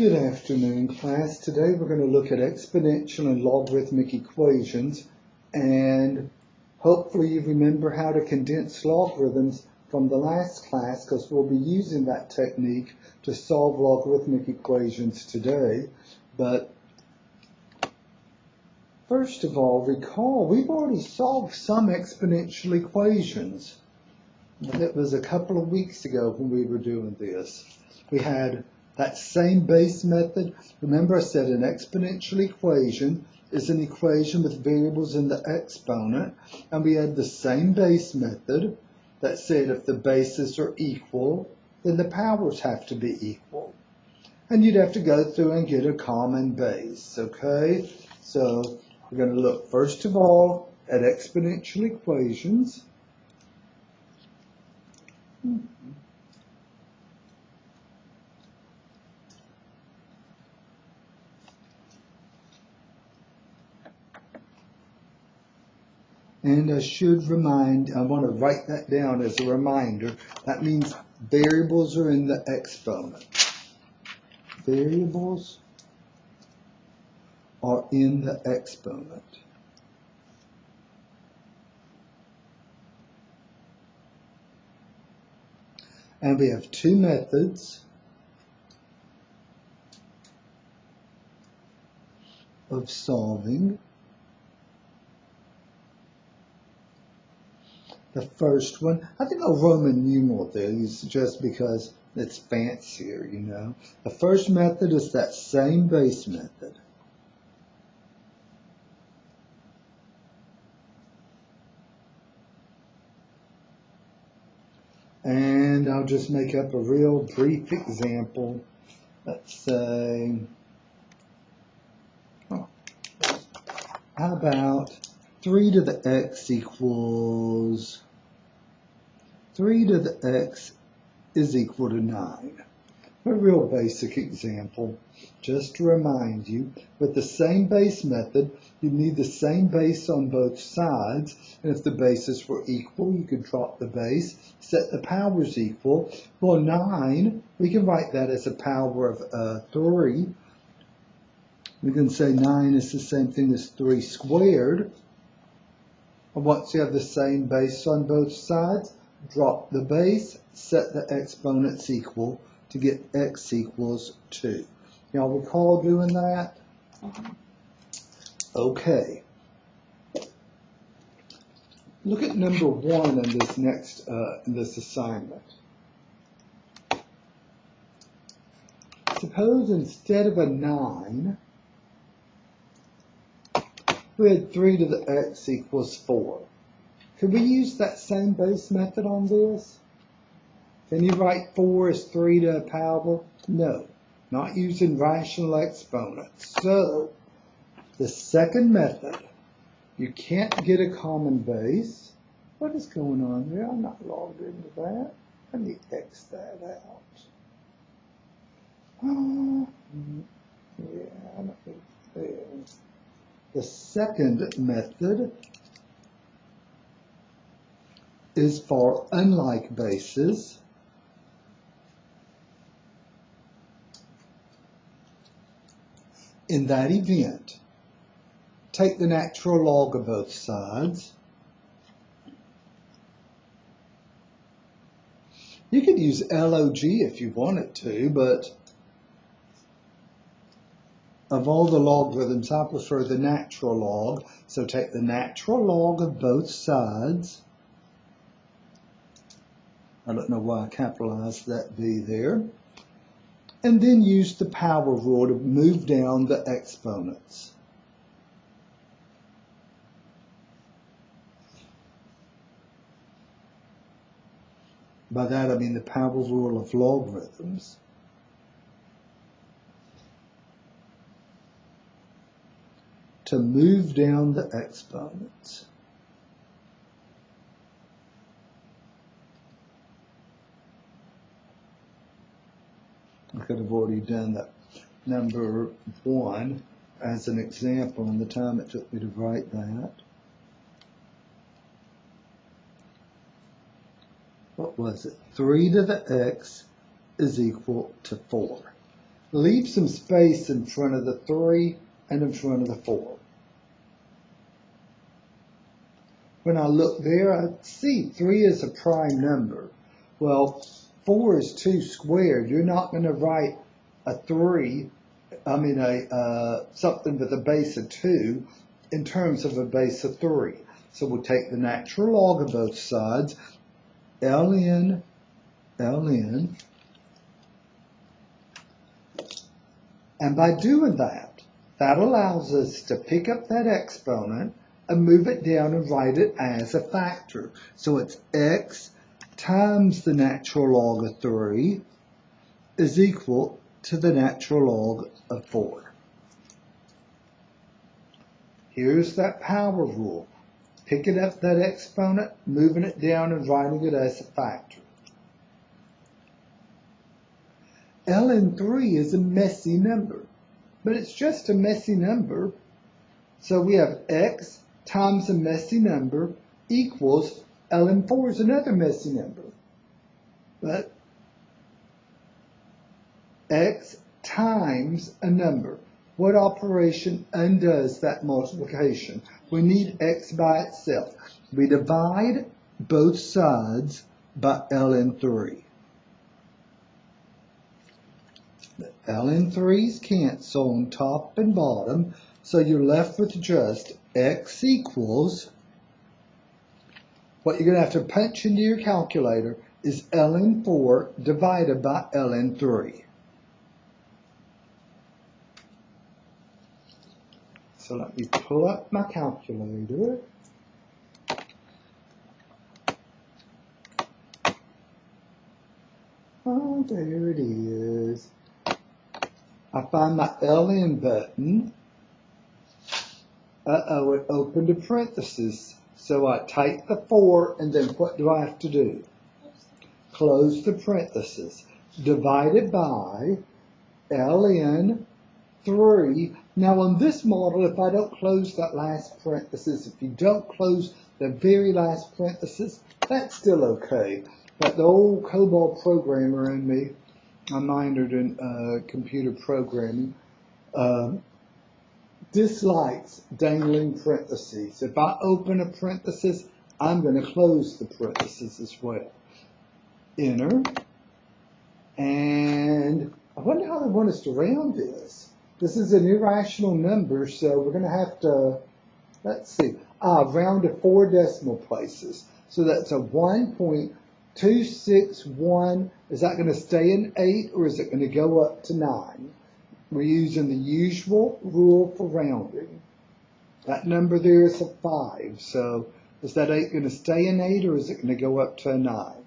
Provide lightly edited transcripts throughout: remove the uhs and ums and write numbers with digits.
Good afternoon, class. Today we're going to look at exponential and logarithmic equations, and hopefully you remember how to condense logarithms from the last class, because we'll be using that technique to solve logarithmic equations today. But first of all, recall we've already solved some exponential equations. It was a couple of weeks ago when we were doing this. We had that same base method. Remember, I said an exponential equation is an equation with variables in the exponent, and we had the same base method that said if the bases are equal, then the powers have to be equal. And you'd have to go through and get a common base, okay? So we're going to look first of all at exponential equations. And I want to write that down as a reminder. That means variables are in the exponent. Variables are in the exponent. And we have two methods of solving. The first one, I think a Roman numeral there, just because it's fancier, you know. The first method is that same base method. And I'll just make up a real brief example. Let's say, how about 3 to the x equals, 3 to the x is equal to 9. A real basic example. Just to remind you, with the same base method, you need the same base on both sides. And if the bases were equal, you could drop the base, set the powers equal. Well, 9, we can write that as a power of 3. We can say 9 is the same thing as 3 squared. And once you have the same base on both sides, drop the base, set the exponents equal to get x equals 2. Y'all recall doing that? Okay. Look at number 1 in this next in this assignment. Suppose instead of a 9, we had 3 to the x equals 4. Could we use that same base method on this? Can you write 4 as 3 to a power? No, not using rational exponents. So, the second method, you can't get a common base. What is going on here? I'm not logged into that. Let me X that out. Yeah, I don't think it's there. The second method is for unlike bases. In that event, take the natural log of both sides. You could use log if you wanted to, but of all the logarithms, I prefer the natural log. So take the natural log of both sides. I don't know why I capitalized that b there. And then use the power rule to move down the exponents. By that I mean the power rule of logarithms. To move down the exponents. I could have already done that number 1 as an example in the time it took me to write that. What was it? 3 to the x is equal to 4. Leave some space in front of the 3 and in front of the 4. When I look there, I see 3 is a prime number. Well, 4 is 2 squared. You're not going to write a 3, something with a base of 2 in terms of a base of 3. So we'll take the natural log of both sides, ln, and by doing that, that allows us to pick up that exponent and move it down and write it as a factor. So it's x times the natural log of 3 is equal to the natural log of 4. Here's that power rule. Picking up that exponent, moving it down and writing it as a factor. ln 3 is a messy number, but it's just a messy number. So we have x times a messy number equals ln 4 is another messy number. But x times a number. What operation undoes that multiplication? We need x by itself. We divide both sides by ln 3. The ln 3's cancel on top and bottom, so you're left with just x equals, what you're going to have to punch into your calculator is ln 4 divided by ln 3. So let me pull up my calculator. Oh, there it is. I find my ln button. Uh-oh, it opened a parenthesis. So I type the 4, and then what do I have to do? Close the parenthesis. Divided by ln 3. Now on this model, if I don't close that last parenthesis, if you don't close the very last parenthesis, that's still okay. But the old COBOL programmer in me, I minored in computer programming, dislikes dangling parentheses. If I open a parenthesis, I'm going to close the parenthesis as well. Enter. And I wonder how they want us to round this. This is an irrational number, so we're going to have to, let's see, round to 4 decimal places. So that's a 1.261. Is that going to stay in 8 or is it going to go up to 9? We're using the usual rule for rounding. That number there is a 5. So is that 8 going to stay in 8 or is it going to go up to a 9?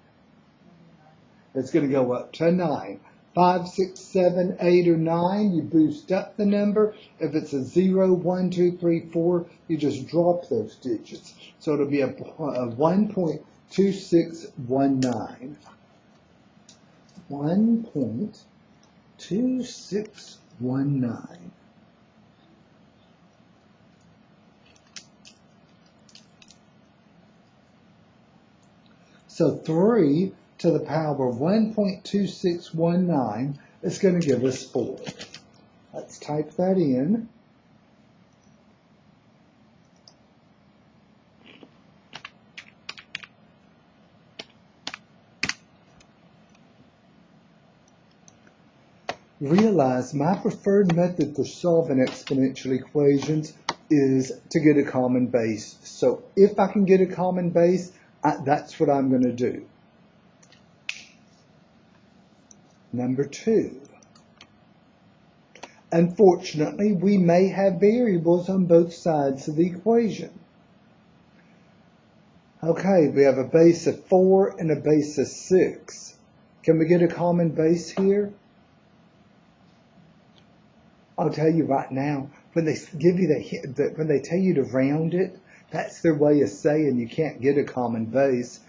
It's going to go up to a 9. 5, 6, 7, 8, or 9, you boost up the number. If it's a 0, 1, 2, 3, 4, you just drop those digits. So it'll be a 1.2619. 1.2619. So 3 to the power of 1.2619 is going to give us 4. Let's type that in. Realize my preferred method for solving exponential equations is to get a common base. So if I can get a common base, that's what I'm going to do. Number 2. Unfortunately, we may have variables on both sides of the equation. Okay, we have a base of 4 and a base of 6. Can we get a common base here? I'll tell you right now, when they give you when they tell you to round it, that's their way of saying you can't get a common base.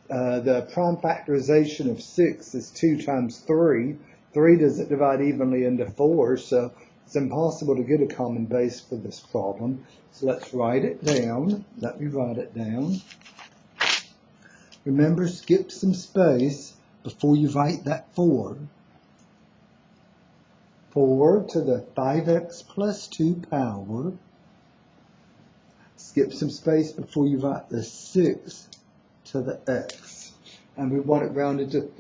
The prime factorization of 6 is 2 times 3. 3 doesn't divide evenly into 4, so it's impossible to get a common base for this problem. So let's write it down. Let me write it down. Remember, skip some space before you write that 4. 4 to the 5x plus 2 power. Skip some space before you write the 6 to the x. And we want it rounded to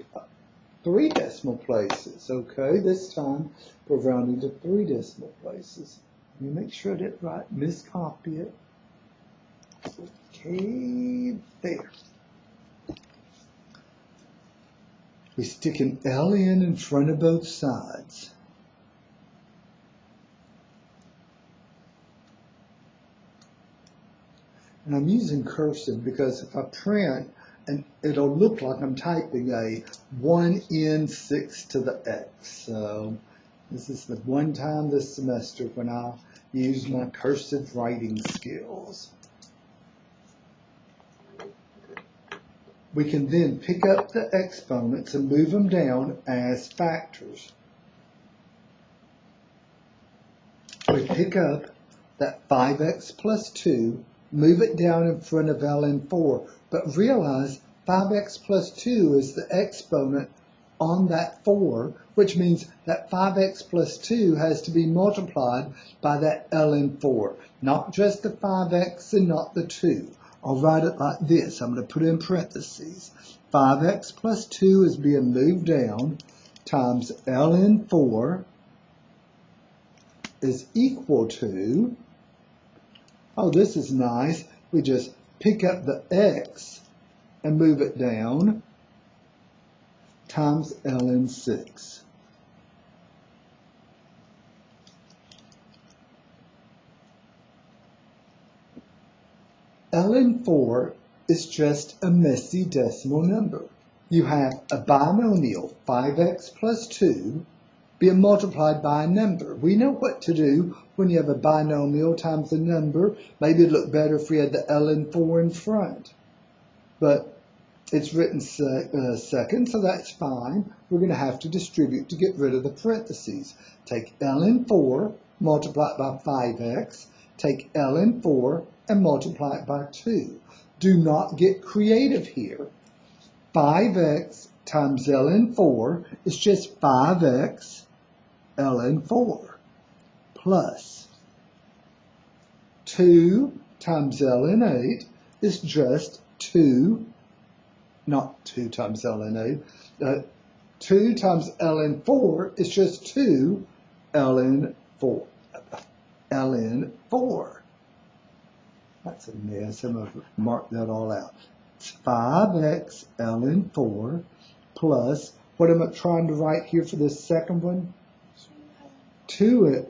3 decimal places. Okay, this time we're rounding to 3 decimal places. Let me make sure I did it right. Miscopy it. Okay, there. We stick an LN in front of both sides. And I'm using cursive because if I print, and it'll look like I'm typing a 1n 6 to the x. So this is the one time this semester when I use my cursive writing skills. We can then pick up the exponents and move them down as factors. We pick up that 5x plus 2, move it down in front of ln 4, but realize 5x plus 2 is the exponent on that 4, which means that 5x plus 2 has to be multiplied by that ln 4, not just the 5x and not the 2. I'll write it like this. I'm going to put in parentheses. 5x plus 2 is being moved down times ln 4 is equal to, oh, this is nice. We just pick up the x and move it down times ln 6. ln 4 is just a messy decimal number. You have a binomial, 5x plus 2, being multiplied by a number. We know what to do when you have a binomial times a number. Maybe it'd look better if we had the ln 4 in front. But it's written second, so that's fine. We're going to have to distribute to get rid of the parentheses. Take ln 4, multiply it by 5x. Take ln 4 and multiply it by 2. Do not get creative here. 5x times ln 4 is just 5x ln 4 plus 2 times ln 8 is just 2, not 2 times ln 8, 2 times ln 4 is just 2 ln 4. ln 4. That's a mess. I'm going to mark that all out. It's 5x ln 4 plus, what am I trying to write here for this second one? 2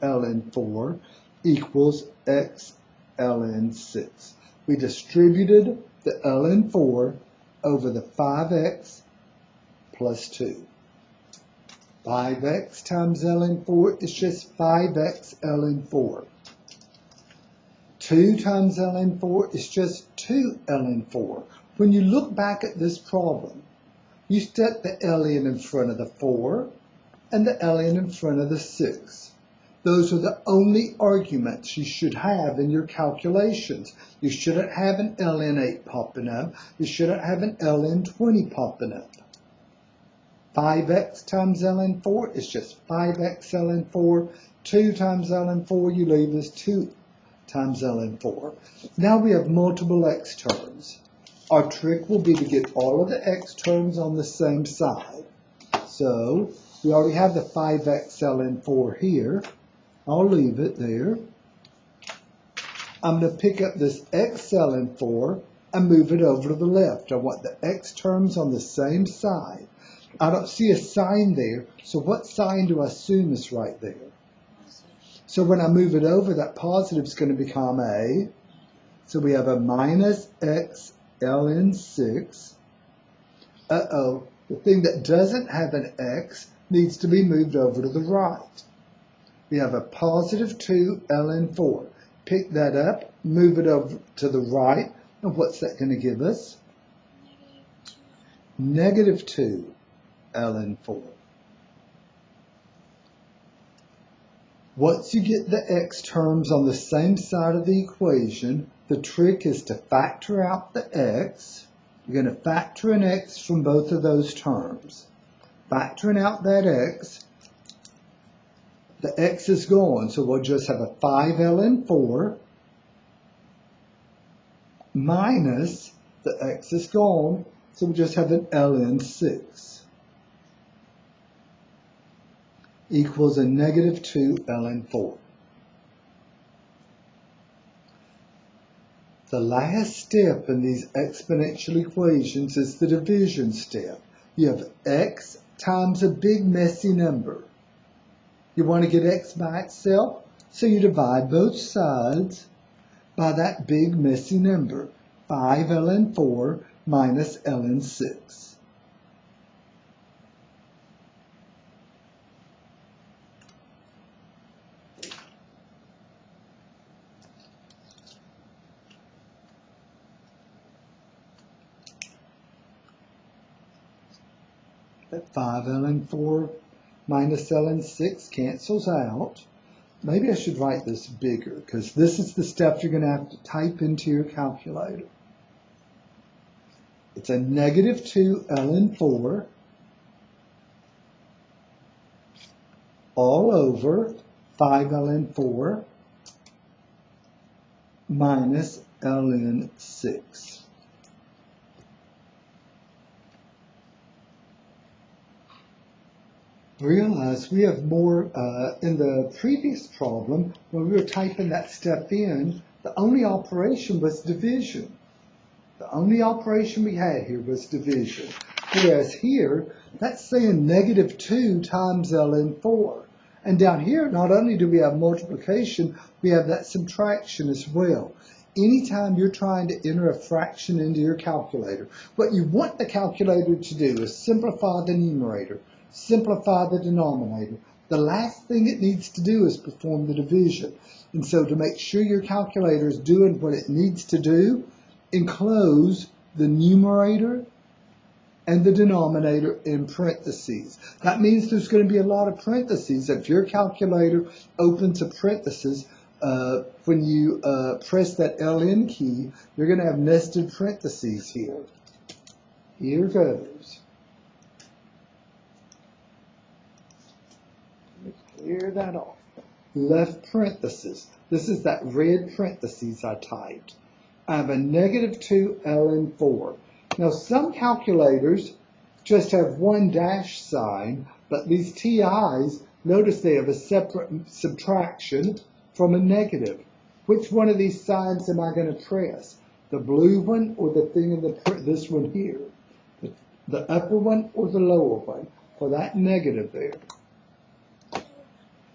ln 4 equals x ln 6. We distributed the ln 4 over the 5x plus 2. 5x times ln 4 is just 5x ln 4. 2 times ln 4 is just 2 ln 4. When you look back at this problem, you set the ln in front of the 4 and the ln in front of the 6. Those are the only arguments you should have in your calculations. You shouldn't have an ln 8 popping up. You shouldn't have an ln 20 popping up. 5x times ln 4 is just 5x ln 4. 2 times ln 4 you leave as 2 times ln 4. Now we have multiple x terms. Our trick will be to get all of the x terms on the same side. So we already have the 5x ln 4 here. I'll leave it there. I'm going to pick up this x ln 4 and move it over to the left. I want the x terms on the same side. I don't see a sign there, so what sign do I assume is right there? So when I move it over, that positive is going to become a. So we have a minus x ln 6. The thing that doesn't have an x needs to be moved over to the right. We have a positive 2 ln 4. Pick that up, move it over to the right, and what's that going to give us? Negative 2 ln 4. Once you get the x terms on the same side of the equation, the trick is to factor out the x. You're going to factor an x from both of those terms. Factoring out that x, the x is gone, so we'll just have a 5ln4 minus the x is gone, so we'll just have an ln6 equals a negative 2ln4. The last step in these exponential equations is the division step. You have x times a big messy number. You want to get x by itself, so you divide both sides by that big messy number, 5ln4 minus ln6. That 5ln4 minus ln6 cancels out. Maybe I should write this bigger, because this is the stuff you're going to have to type into your calculator. It's a negative 2ln4 all over 5ln4 minus ln6. Realize we have more in the previous problem when we were typing that step in. The only operation was division. The only operation we had here was division. Whereas here, that's saying negative 2 times ln4. And down here, not only do we have multiplication, we have that subtraction as well. Anytime you're trying to enter a fraction into your calculator, what you want the calculator to do is simplify the numerator, simplify the denominator. The last thing it needs to do is perform the division. And so to make sure your calculator is doing what it needs to do, enclose the numerator and the denominator in parentheses. That means there's going to be a lot of parentheses. If your calculator opens a parenthesis, when you press that LN key, you're going to have nested parentheses here. Here goes. Clear that off. Left parenthesis. This is that red parentheses I typed. I have a negative 2 ln4. Now some calculators just have one dash sign, but these TIs, notice they have a separate subtraction from a negative. Which one of these signs am I going to press? The blue one or the thing in this one here? The upper one or the lower one? For that negative there.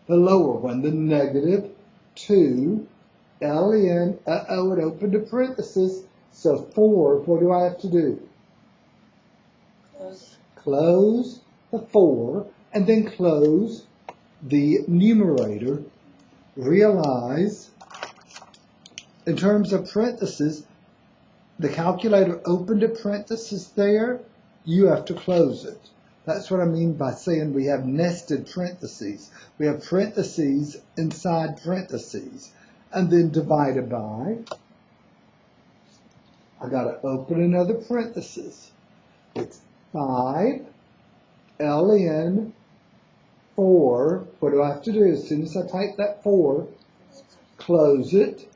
The lower one, the negative 2 ln, it opened a parenthesis, so 4, what do I have to do? Close the 4, and then close the numerator. Realize, in terms of parentheses, the calculator opened a parenthesis there, you have to close it. That's what I mean by saying we have nested parentheses. We have parentheses inside parentheses. And then divided by, I got to open another parenthesis. It's 5 ln 4. What do I have to do? As soon as I type that 4, close it,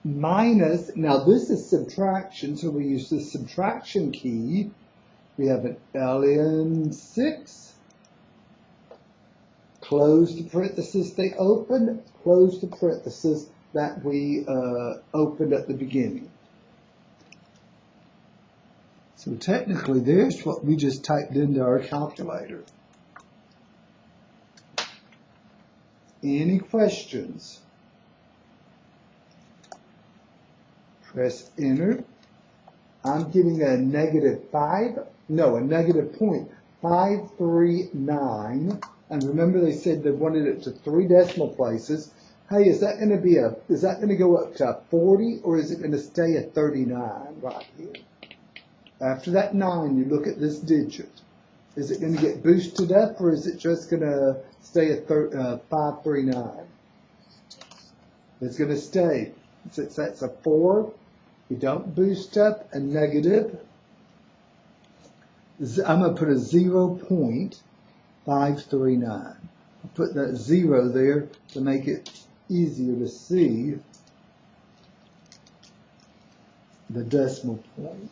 minus, now this is subtraction, so we use the subtraction key. We have an ln6, close the parenthesis they opened, close the parenthesis that we opened at the beginning. So technically there's what we just typed into our calculator. Any questions? Press enter. I'm getting a negative 0.539. And remember they said they wanted it to 3 decimal places. Hey, is that going to go up to 40 or is it going to stay at 39 right here? After that 9, you look at this digit. Is it going to get boosted up or is it just going to stay at 539? It's going to stay. Since that's a 4, we don't boost up a negative. I'm going to put a 0.539. Put that 0 there to make it easier to see the decimal point.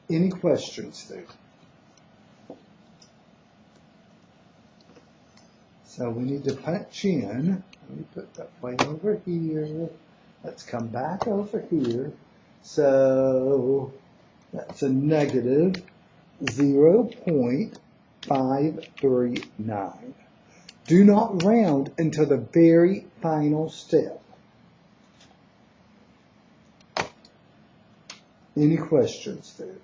Any questions there? So we need to punch in. Let me put that way over here. Let's come back over here. So that's a negative 0.539. Do not round until the very final step. Any questions there?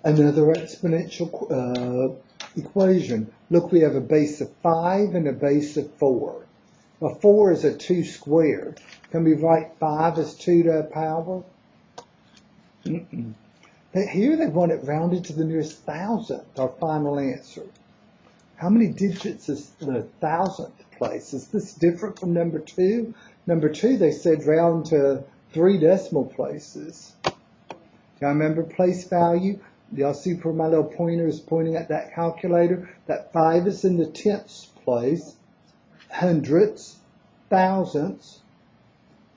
Another exponential equation. Look, we have a base of 5 and a base of 4. Well, 4 is a 2 squared. Can we write 5 as 2 to the power? But here they want it rounded to the nearest thousandth, our final answer. How many digits is the thousandth place? Is this different from number 2? Number 2, they said round to 3 decimal places. Do y'all remember place value? Y'all see where my little pointer is pointing at that calculator? That 5 is in the tenths place, hundredths, thousandths.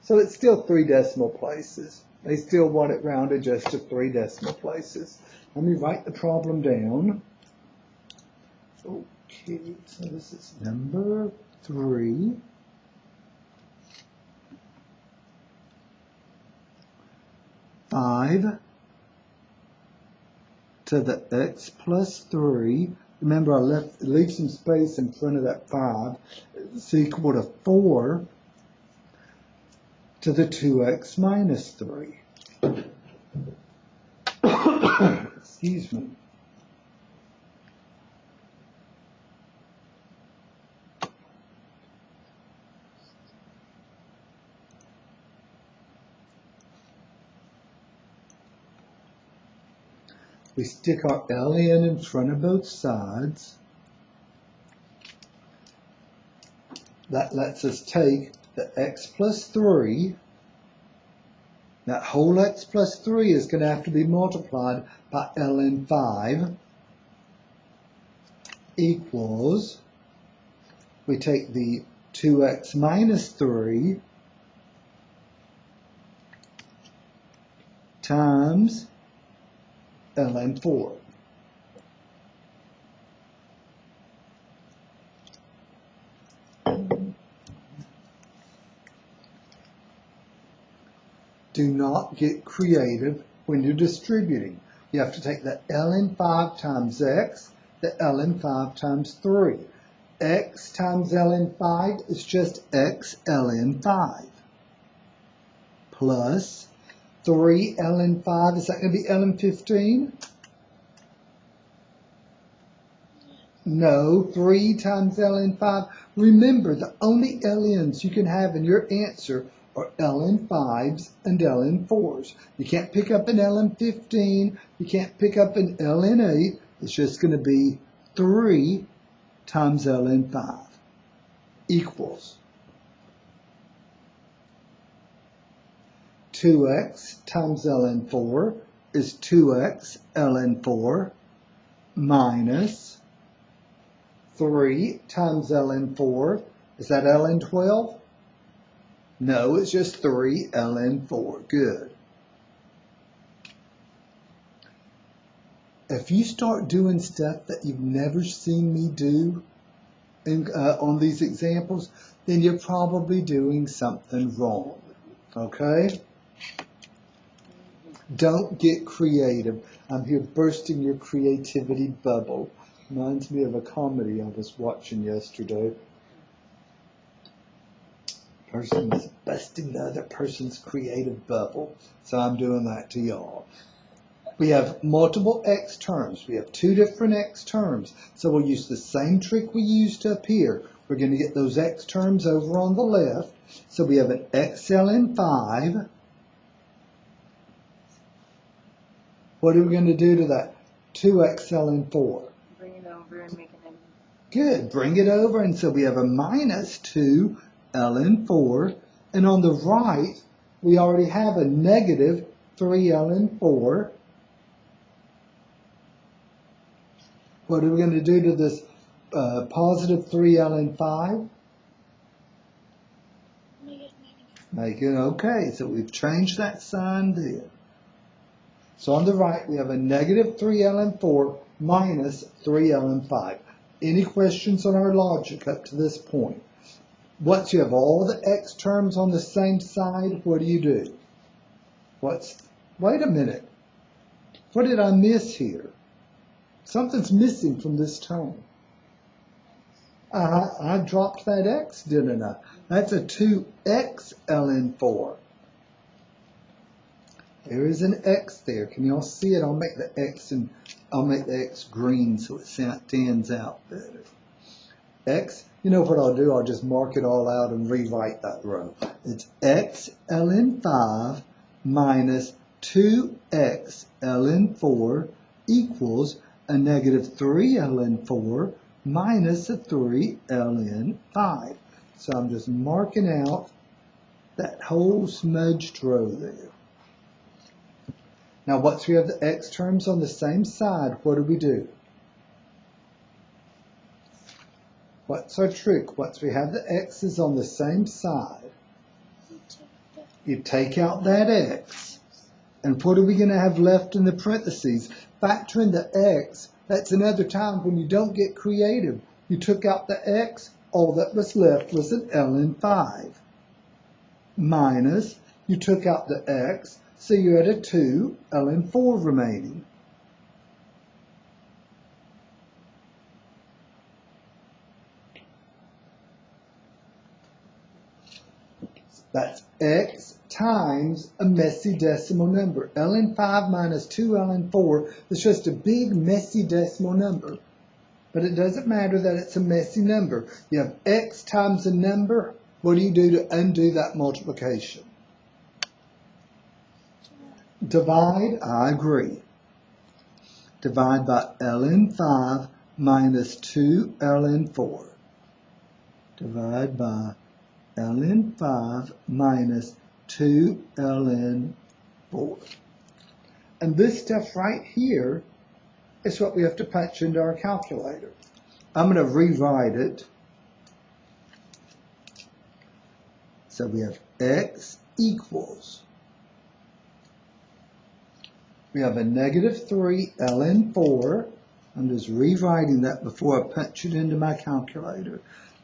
So it's still 3 decimal places. They still want it rounded just to 3 decimal places. Let me write the problem down. Okay, so this is number 3. Five to the x plus 3. Remember, I leave some space in front of that 5. It's equal to 4 to the 2x minus 3. Excuse me. We stick our ln in front of both sides. That lets us take the x plus 3. That whole x plus 3 is going to have to be multiplied by ln 5 equals, we take the 2x minus 3 times ln 4. Do not get creative when you're distributing. You have to take the ln 5 times x, the ln 5 times 3. X times ln 5 is just x ln 5 plus 3 ln 5, is that going to be ln 15? No, 3 times ln 5. Remember, the only ln's you can have in your answer are ln 5s and ln 4s. You can't pick up an ln 15. You can't pick up an ln 8. It's just going to be 3 times ln 5 equals 2x times ln 4 is 2x ln 4 minus 3 times ln 4. Is that ln 12? No, it's just 3 ln 4. Good. If you start doing stuff that you've never seen me do on these examples, then you're probably doing something wrong. Okay? Don't get creative. I'm here bursting your creativity bubble. Reminds me of a comedy I was watching yesterday. Person is busting the other person's creative bubble. So I'm doing that to y'all. We have multiple x terms. We have 2 different x terms. So we'll use the same trick we used up here. We're going to get those x terms over on the left. So we have an x ln 5. What are we going to do to that? 2x ln 4. Bring it over and make it. Good. Bring it over. And so we have a minus 2 ln 4. And on the right, we already have a negative 3 ln 4. What are we going to do to this positive 3 ln 5? Make it okay. So we've changed that sign there. So on the right, we have a negative 3 ln 4 minus 3 ln 5. Any questions on our logic up to this point? Once you have all the x terms on the same side, what do? Wait a minute. What did I miss here? Something's missing from this term. I dropped that x, didn't I? That's a 2x ln 4. There is an x there. Can y'all see it? I'll make the x green so it stands out better. X, you know what I'll do? I'll just mark it all out and rewrite that row. It's x ln 5 minus 2x ln 4 equals a negative 3 ln 4 minus a 3 ln 5. So I'm just marking out that whole smudged row there. Now once we have the x terms on the same side, what do? What's our trick? Once we have the x's on the same side, you take out that x. And what are we going to have left in the parentheses? Factor in the x. That's another time when you don't get creative. You took out the x, all that was left was an ln 5. Minus, you took out the x, so you had a 2 ln 4 remaining. That's x times a messy decimal number. ln 5 minus 2 ln 4 is just a big messy decimal number. But it doesn't matter that it's a messy number. You have x times a number. What do you do to undo that multiplication? Divide, I agree. Divide by ln 5 minus 2 ln 4. Divide by ln 5 minus 2 ln 4. And this stuff right here is what we have to punch into our calculator. I'm going to rewrite it. So we have x equals, we have a negative 3 ln 4. I'm just rewriting that before I punch it into my calculator.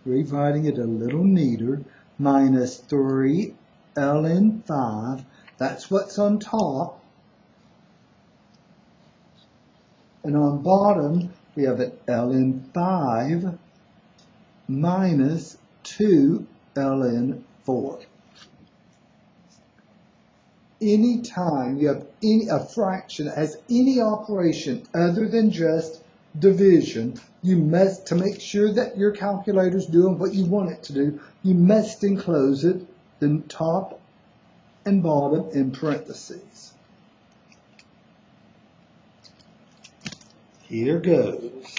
Rewriting it a little neater. Minus 3 ln 5. That's what's on top. And on bottom, we have an ln 5 minus 2 ln 4. Anytime you have a fraction that has any operation other than just division, you must, to make sure that your calculator is doing what you want it to do, you must enclose it, the top and bottom in parentheses. Here goes.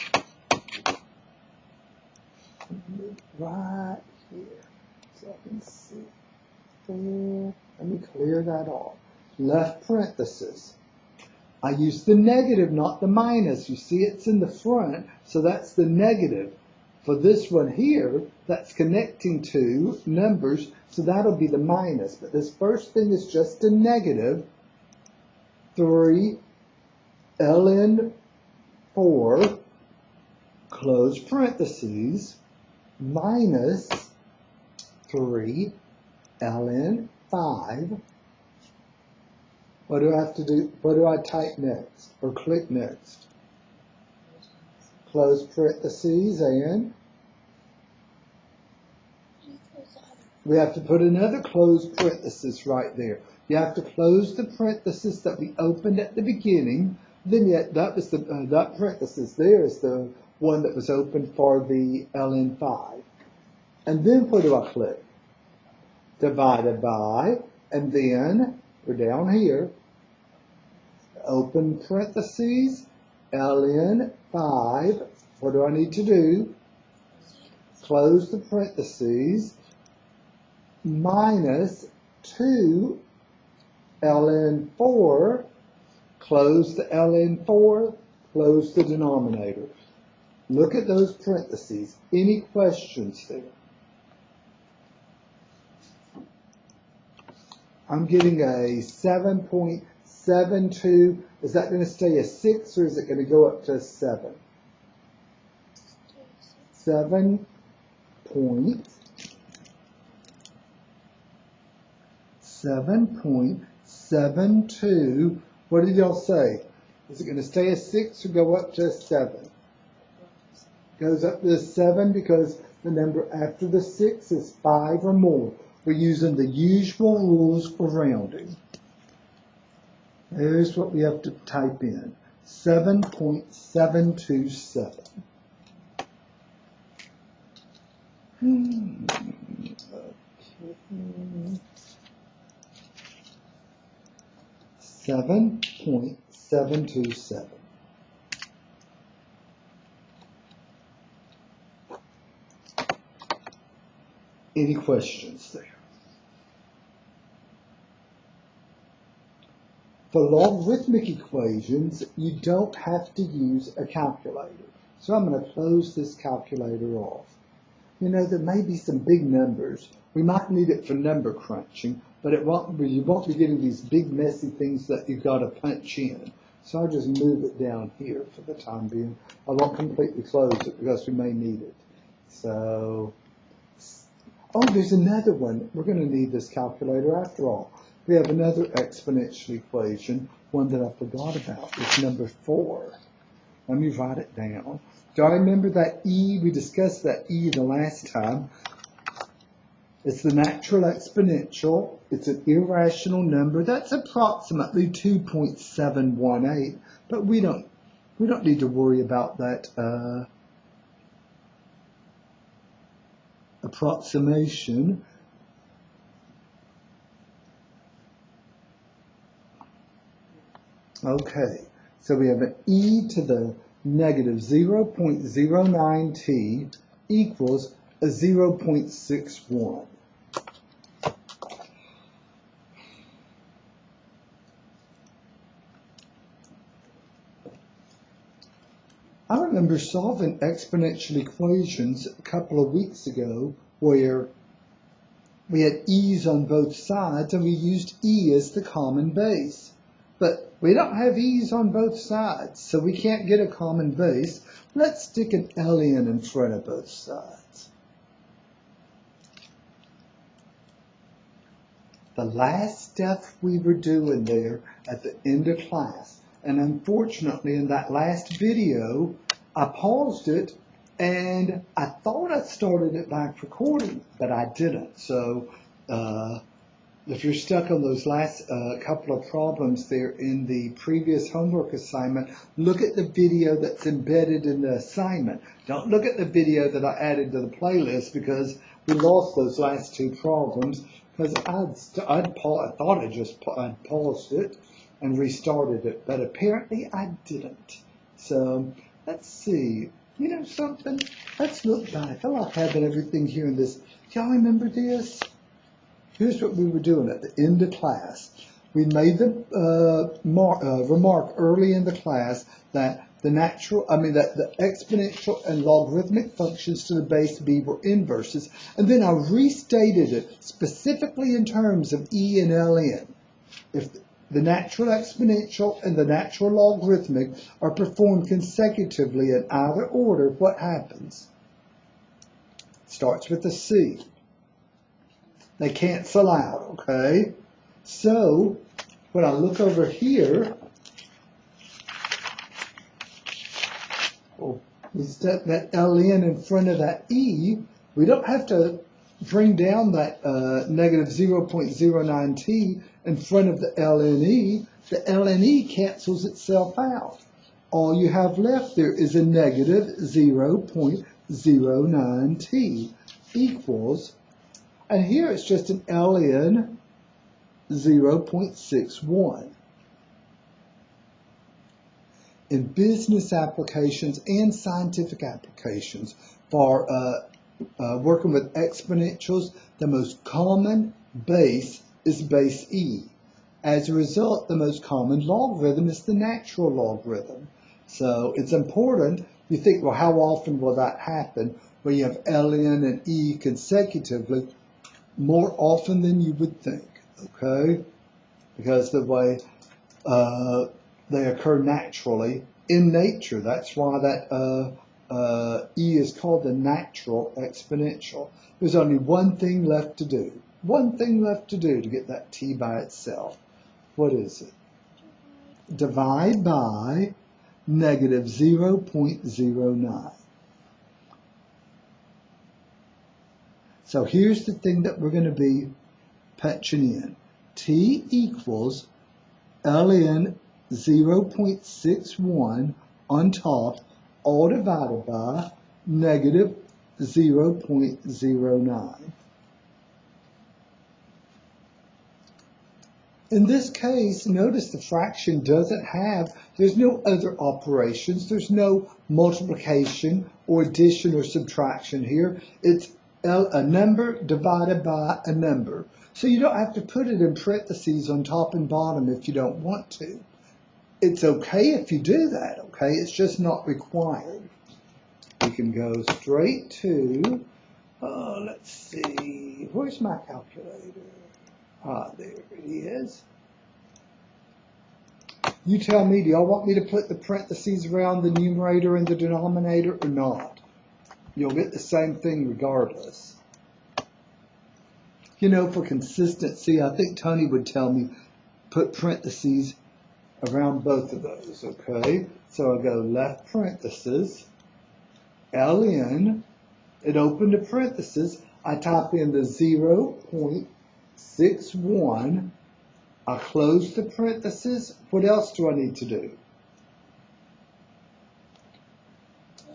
Right here. So I can see. Let me clear that off. Left parenthesis. I use the negative, not the minus. You see it's in the front, so that's the negative. For this one here, that's connecting to numbers, so that'll be the minus. But this first thing is just a negative. 3 ln 4, close parentheses, minus 3 ln 5. What do I have to do? What do I type next or click next? Close parentheses and we have to put another closed parenthesis right there. You have to close the parenthesis that we opened at the beginning. Then that was that parenthesis there is the one that was opened for the ln 5. And then what do I click? Divided by, and then we're down here. Open parentheses, ln 5. What do I need to do? Close the parentheses, minus 2 ln 4, close the ln 4, close the denominator. Look at those parentheses. Any questions there? I'm getting a 7.72. Is that going to stay a 6 or is it going to go up to a 7? 7.72. What did y'all say? Is it going to stay a 6 or go up to a 7? Goes up to a 7 because the number after the 6 is 5 or more. We're using the usual rules for rounding. There's what we have to type in. 7.727. 7.727. Any questions there? For logarithmic equations, you don't have to use a calculator. So I'm going to close this calculator off. You know, there may be some big numbers. We might need it for number crunching, but you won't be getting these big messy things that you've got to punch in. So I'll just move it down here for the time being. I won't completely close it because we may need it. So, oh, there's another one. We're going to need this calculator after all. We have another exponential equation, one that I forgot about. It's number 4. Let me write it down. Do I remember that E? We discussed that E the last time. It's the natural exponential. It's an irrational number. That's approximately 2.718. But we don't need to worry about that approximation. Okay, so we have an e to the negative 0.09t equals a 0.61. I remember solving exponential equations a couple of weeks ago where we had e's on both sides and we used e as the common base. But we don't have e's on both sides, so we can't get a common base. Let's stick an ln in front of both sides. The last stuff we were doing there at the end of class, and unfortunately in that last video, I paused it and I thought I started it back recording, but I didn't. So if you're stuck on those last couple of problems there in the previous homework assignment, look at the video that's embedded in the assignment. Don't look at the video that I added to the playlist because we lost those last 2 problems because I'd paused it and restarted it, but apparently I didn't. So let's see. You know something? Let's look back. I like having everything here in this. Do y'all remember this? Here's what we were doing at the end of class. We made the remark early in the class that the exponential and logarithmic functions to the base b were inverses, and then I restated it specifically in terms of e and ln. If the natural exponential and the natural logarithmic are performed consecutively in either order, what happens? Starts with a C. They cancel out, okay? So, when I look over here, we set that ln in front of that e. We don't have to bring down that negative 0.09t in front of the ln. The ln cancels itself out. All you have left there is a negative 0.09t equals, and here it's just an ln 0.61. In business applications and scientific applications for working with exponentials, the most common base is base e. As a result, the most common logarithm is the natural logarithm. So it's important. You think, well, how often will that happen? Well, you have ln and e consecutively more often than you would think, okay? Because the way they occur naturally in nature. That's why that e is called the natural exponential. There's only one thing left to do. One thing left to do to get that t by itself. What is it? Divide by negative 0.09. So here's the thing that we're going to be patching in. T equals ln 0.61 on top, all divided by negative 0.09. In this case, notice the fraction doesn't have, there's no other operations, there's no multiplication or addition or subtraction here. It's a number divided by a number. So you don't have to put it in parentheses on top and bottom if you don't want to. It's okay if you do that, okay? It's just not required. We can go straight to, let's see, where's my calculator? Ah, there it is. You tell me, do y'all want me to put the parentheses around the numerator and the denominator or not? You'll get the same thing regardless. You know, for consistency, I think Tony would tell me put parentheses around both of those, okay? So I go left parenthesis, ln, it opened a parenthesis, I type in the 0.61, I close the parenthesis. What else do I need to do?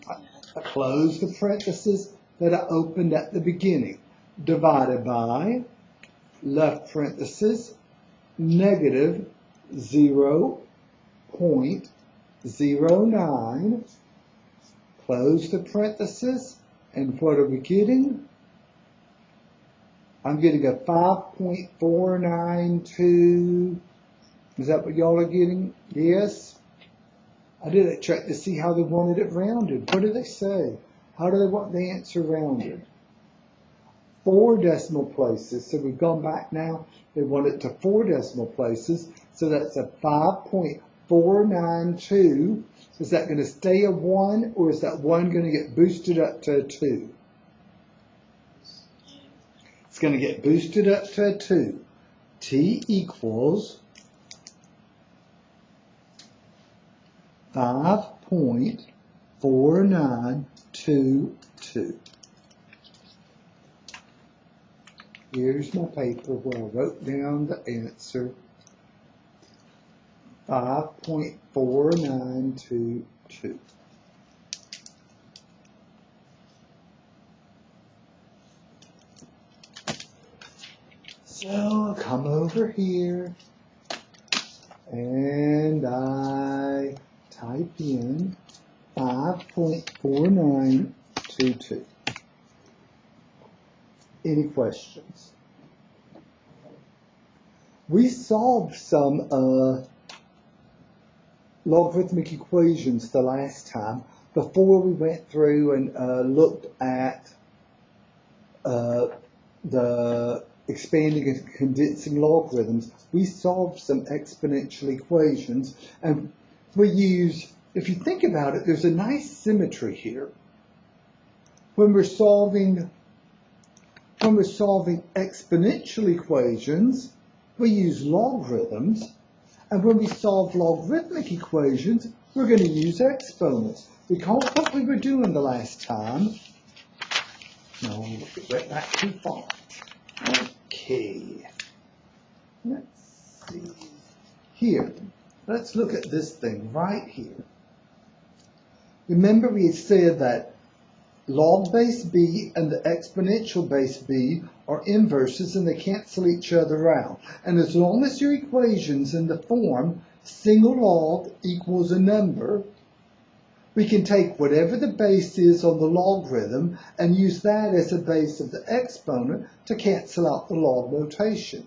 I close the parenthesis that I opened at the beginning, divided by left parenthesis, negative 0.09, close the parenthesis, and what are we getting? I'm getting a 5.492. Is that what y'all are getting? Yes. I did a check to see how they wanted it rounded. What do they say? How do they want the answer rounded? 4 decimal places. So we've gone back now. They want it to 4 decimal places. So that's a 5.492. Is that going to stay a 1, or is that 1 going to get boosted up to a 2? It's going to get boosted up to a 2. T equals 5.4922. Here's my paper where I wrote down the answer. 5.4922. So I'll come over here and I type in 5.4922. Any questions? We solved some logarithmic equations the last time before we went through and looked at the expanding and condensing logarithms. We solved some exponential equations, and we use, if you think about it, there's a nice symmetry here. When we're solving exponential equations, we use logarithms, and when we solve logarithmic equations, we're going to use exponents. Recall what we were doing the last time. No, it went back too far. Okay, let's see. Here, let's look at this thing right here. Remember we had said that log base b and the exponential base b are inverses and they cancel each other out. And as long as your equation's in the form single log equals a number, we can take whatever the base is on the logarithm and use that as a base of the exponent to cancel out the log notation.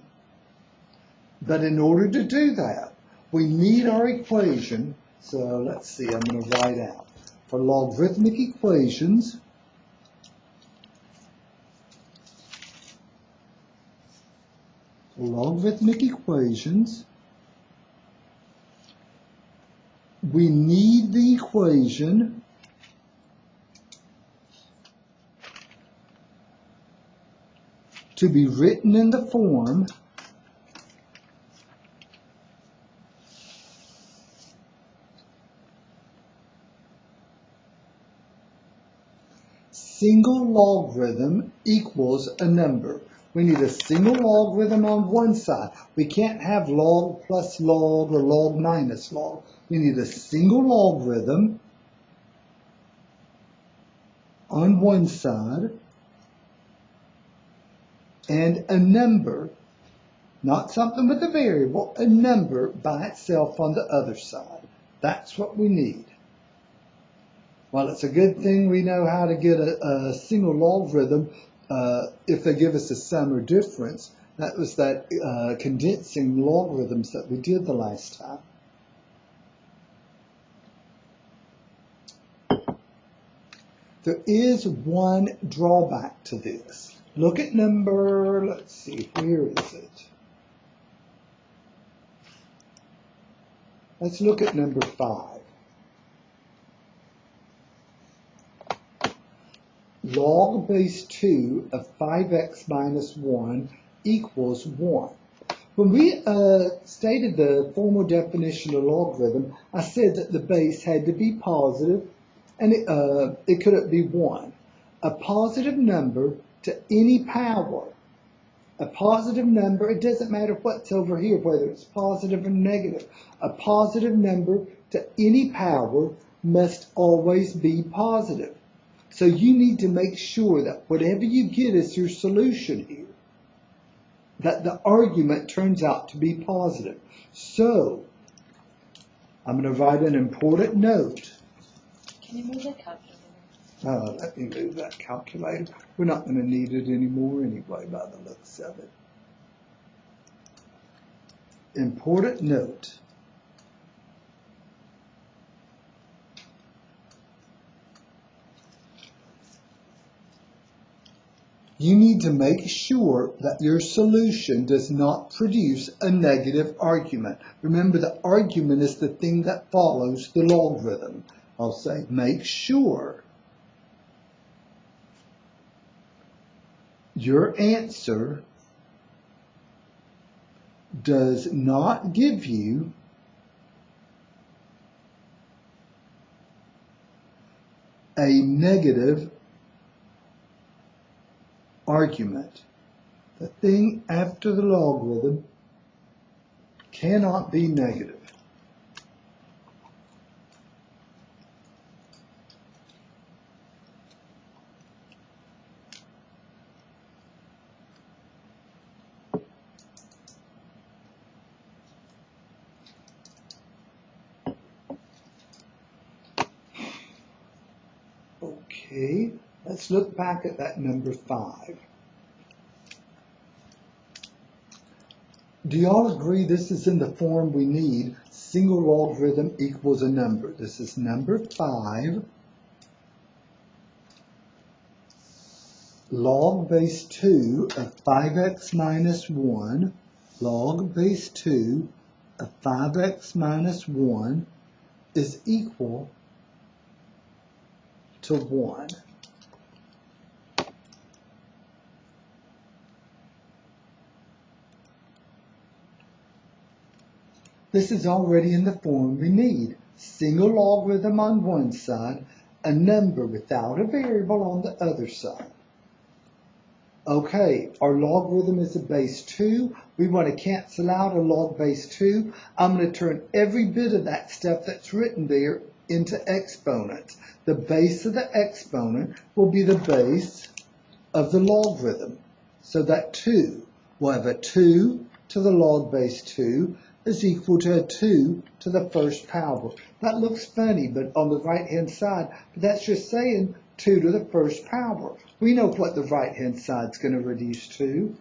But in order to do that, we need our equation. So let's see, I'm going to write out. For logarithmic equations, we need the equation to be written in the form single logarithm equals a number. We need a single logarithm on one side. We can't have log plus log or log minus log. We need a single logarithm on one side and a number, not something with a variable, a number by itself on the other side. That's what we need. Well, it's a good thing we know how to get a single logarithm if they give us a sum or difference. That was that condensing logarithms that we did the last time. There is one drawback to this. Look at number, let's see, where is it? Let's look at number 5. Log base 2 of 5x minus 1 equals 1. When we stated the formal definition of logarithm, I said that the base had to be positive and it couldn't be 1. A positive number to any power. A positive number, it doesn't matter what's over here, whether it's positive or negative. A positive number to any power must always be positive. So you need to make sure that whatever you get as your solution here, that the argument turns out to be positive. So I'm going to write an important note. Can you move the calculator? Let me move that calculator. We're not going to need it anymore anyway by the looks of it. Important note. You need to make sure that your solution does not produce a negative argument. Remember, the argument is the thing that follows the logarithm. I'll say, make sure your answer does not give you a negative argument. The thing after the logarithm cannot be negative. Okay, let's look back at that number 5. Do y'all agree this is in the form we need? Single logarithm equals a number. This is number 5. Log base 2 of 5x minus 1. Log base 2 of 5x minus 1 is equal to 1. This is already in the form we need. Single logarithm on one side, a number without a variable on the other side. Okay, our logarithm is a base 2. We want to cancel out a log base 2. I'm going to turn every bit of that stuff that's written there into exponents. The base of the exponent will be the base of the logarithm. So that 2, we'll have a 2 to the log base 2 is equal to a 2 to the first power. That looks funny, but on the right-hand side, but that's just saying 2 to the first power. We know what the right-hand side is going to reduce to.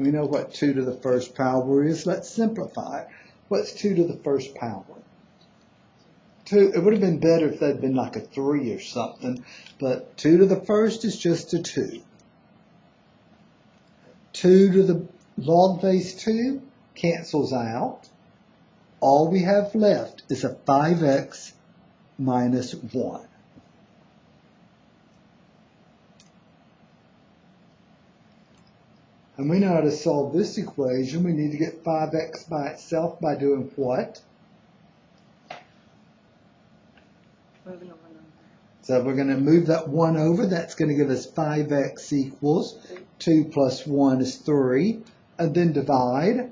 We know what 2 to the first power is. Let's simplify it. What's 2 to the first power? 2. It would have been better if that had been like a 3 or something, but 2 to the first is just a 2. 2 to the log base 2 cancels out. All we have left is a 5x minus 1. And we know how to solve this equation. We need to get 5x by itself by doing what? Moving the 1 over. So we're going to move that 1 over. That's going to give us 5x equals 2 plus 1 is 3. And then divide.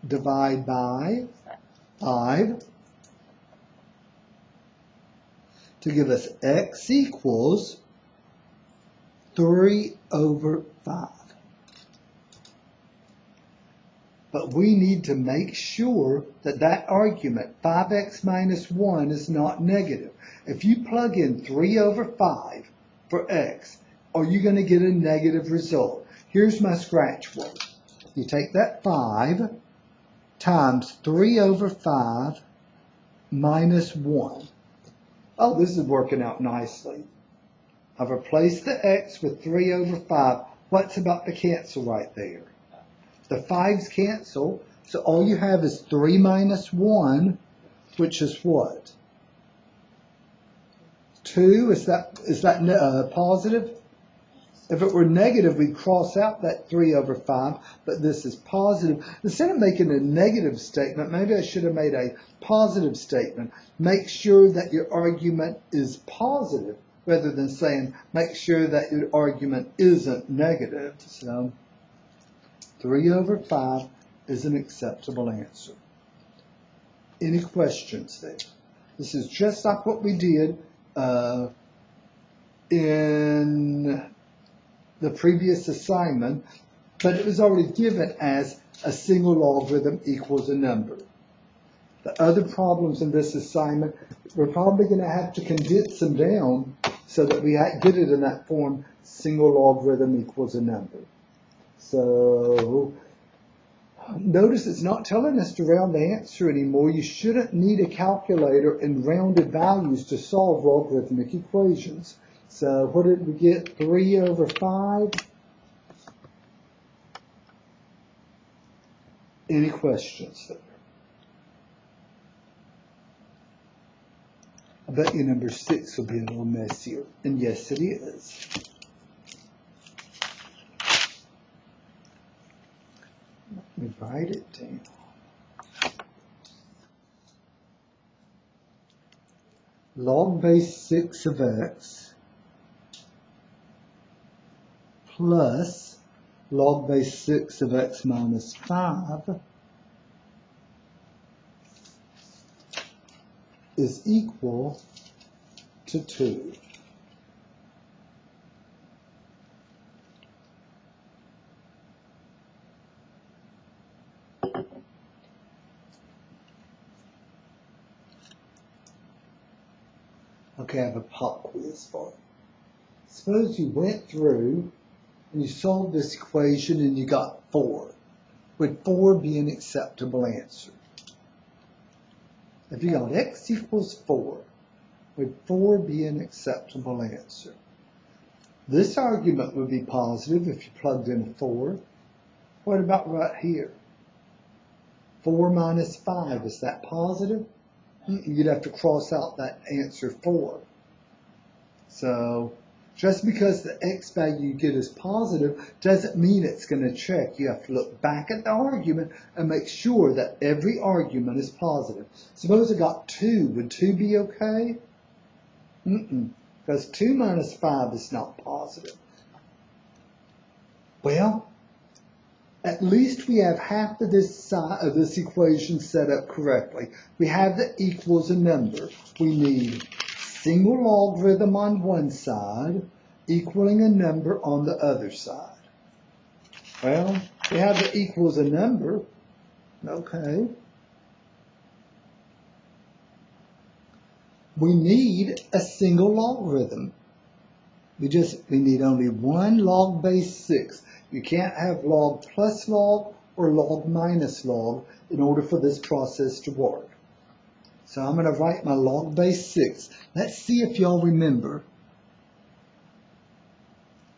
Divide by 5 to give us x equals 3 over 5. But we need to make sure that that argument, 5x minus 1, is not negative. If you plug in 3 over 5 for x, are you going to get a negative result? Here's my scratch word. You take that 5 times 3 over 5 minus 1. Oh, this is working out nicely. I've replaced the x with 3 over 5. What's about to cancel right there? The 5's cancel, so all you have is 3 minus 1, which is what? 2? Is that positive? If it were negative, we'd cross out that 3 over 5, but this is positive. Instead of making a negative statement, maybe I should have made a positive statement. Make sure that your argument is positive, rather than saying, make sure that your argument isn't negative. So 3 over 5 is an acceptable answer. Any questions there? This is just like what we did in the previous assignment, but it was already given as a single logarithm equals a number. The other problems in this assignment, we're probably going to have to condense them down so that we get it in that form, single logarithm equals a number. So notice it's not telling us to round the answer anymore. You shouldn't need a calculator and rounded values to solve logarithmic equations. So what did we get? 3 over 5? Any questions there? I bet you number 6 will be a little messier. And yes, it is. Let me write it down. Log base 6 of x plus log base 6 of x minus 5 is equal to 2. Okay, I have a pop quiz for you. Suppose you went through and you solved this equation and you got 4. Would 4 be an acceptable answer? If you got x equals 4, would 4 be an acceptable answer? This argument would be positive if you plugged in a 4. What about right here? 4 minus 5, is that positive? You'd have to cross out that answer 4. So just because the x value you get is positive doesn't mean it's going to check. You have to look back at the argument and make sure that every argument is positive. Suppose I got 2. Would 2 be okay? Because 2 minus 5 is not positive. Well, at least we have half of this side of this equation set up correctly. We have the equals a number. We need single logarithm on one side equaling a number on the other side. Well, we have the equals a number. Okay. We need a single logarithm. We need only one log base 6. You can't have log plus log or log minus log in order for this process to work. So I'm going to write my log base 6. Let's see if y'all remember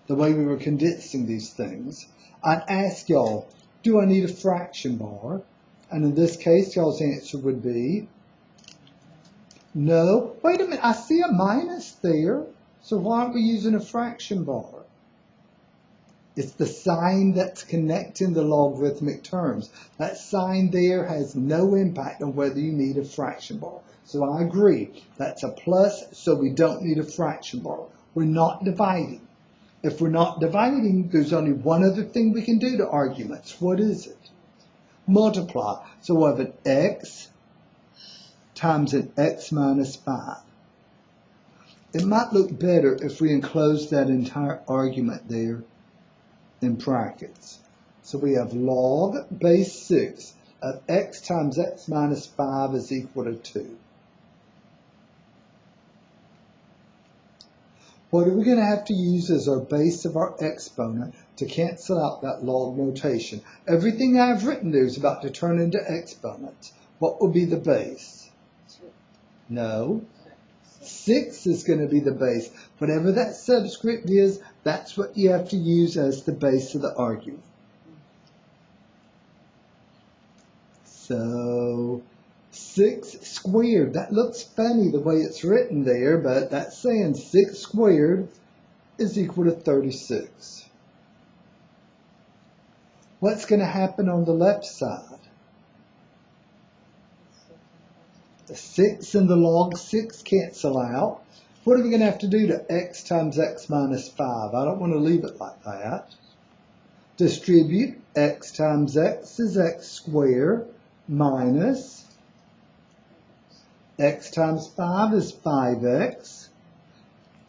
the way we were condensing these things. I'd ask y'all, do I need a fraction bar? And in this case, y'all's answer would be no. Wait a minute, I see a minus there. So why aren't we using a fraction bar? It's the sign that's connecting the logarithmic terms. That sign there has no impact on whether you need a fraction bar. So I agree, that's a plus, so we don't need a fraction bar. We're not dividing. If we're not dividing, there's only one other thing we can do to arguments. What is it? Multiply. So we'll have an x times an x minus 5. It might look better if we enclose that entire argument there in brackets. So we have log base 6 of x times x minus 5 is equal to 2. What are we going to have to use as our base of our exponent to cancel out that log notation? Everything I've written there is about to turn into exponents. What will be the base? 2. No. 6 is going to be the base. Whatever that subscript is, that's what you have to use as the base of the argument. So 6 squared, that looks funny the way it's written there, but that's saying 6 squared is equal to 36. What's going to happen on the left side? The 6 and the log 6 cancel out. What are we going to have to do to x times x minus 5? I don't want to leave it like that. Distribute x times x is x squared minus x times 5 is 5x.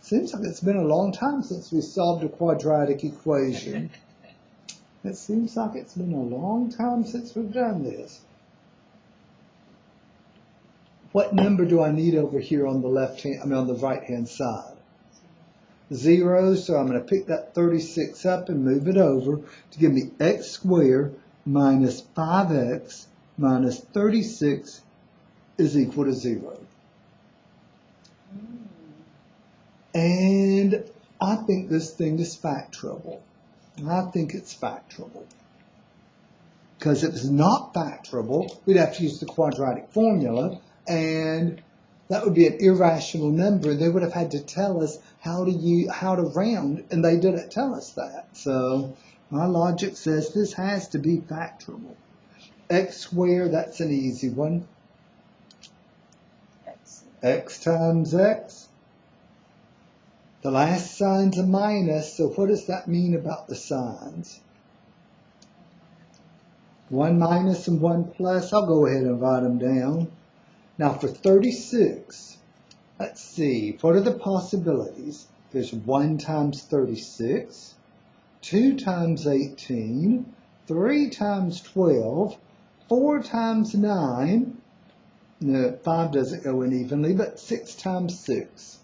Seems like it's been a long time since we solved a quadratic equation. It seems like it's been a long time since we've done this. What number do I need over here on the on the right hand side? 0, so I'm going to pick that 36 up and move it over to give me x squared minus 5x minus 36 is equal to 0. And I think this thing is factorable. I think it's factorable. Because if it's not factorable, we'd have to use the quadratic formula, and that would be an irrational number. They would have had to tell us how to round, and they didn't tell us that. So my logic says this has to be factorable. X squared, that's an easy one. X times x. The last sign's a minus, so what does that mean about the signs? 1 minus and 1 plus. I'll go ahead and write them down. Now for 36, let's see, what are the possibilities? There's 1 times 36, 2 times 18, 3 times 12, 4 times 9, no, 5 doesn't go in evenly, but 6 times 6.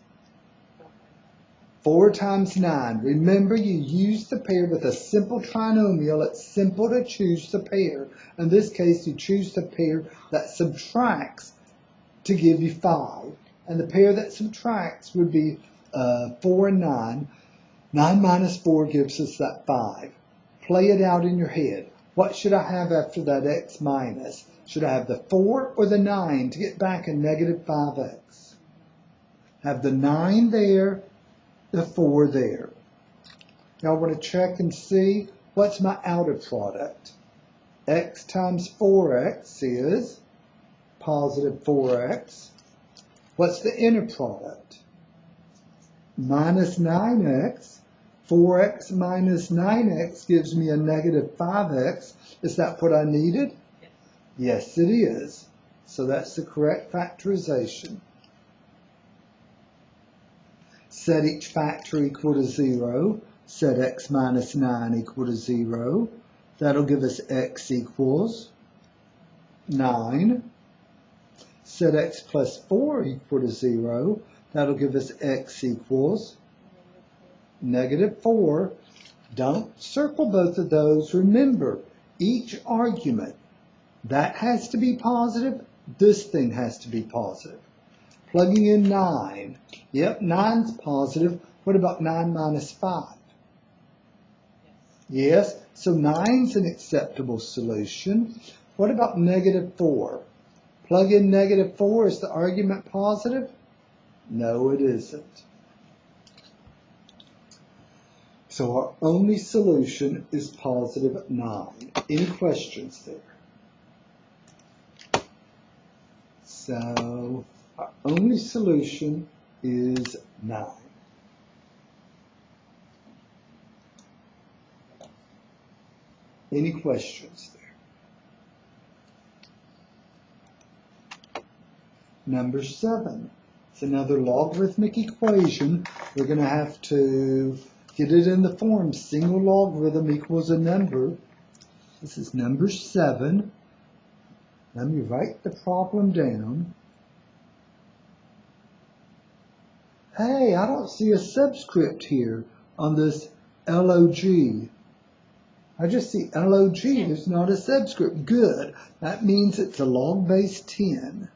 4 times 9. Remember, you use the pair with a simple trinomial. It's simple to choose the pair. In this case, you choose the pair that subtracts to give you 5. And the pair that subtracts would be 4 and 9. 9 minus 4 gives us that 5. Play it out in your head. What should I have after that x minus? Should I have the 4 or the 9 to get back a negative 5x? Have the 9 there, the 4 there. Now I want to check and see what's my outer product. X times 4x is positive 4x. What's the inner product? Minus 9x. 4x minus 9x gives me a negative 5x. Is that what I needed? Yes, it is. So that's the correct factorization. Set each factor equal to 0. Set x minus 9 equal to 0. That'll give us x equals 9. Set x plus 4 equal to 0. That'll give us x equals negative 4. Don't circle both of those. Remember, each argument, that has to be positive, this thing has to be positive. Plugging in 9. Yep, 9's positive. What about 9 minus 5? Yes, so 9's an acceptable solution. What about negative 4? Plug in negative 4. Is the argument positive? No, it isn't. So our only solution is positive 9. Any questions there? So our only solution is 9. Any questions there? Number 7. It's another logarithmic equation. We're going to have to get it in the form single logarithm equals a number. This is number 7. Let me write the problem down. Hey, I don't see a subscript here on this log. I just see log. There's not a subscript. Good. That means it's a log base 10.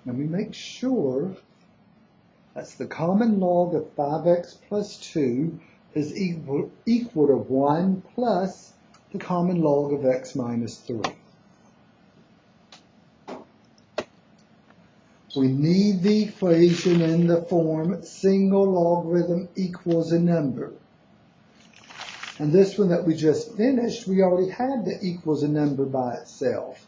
Let me make sure. That's the common log of 5x plus 2 is equal to 1 plus the common log of x minus 3. We need the equation in the form single logarithm equals a number. And this one that we just finished, we already had the equals a number by itself.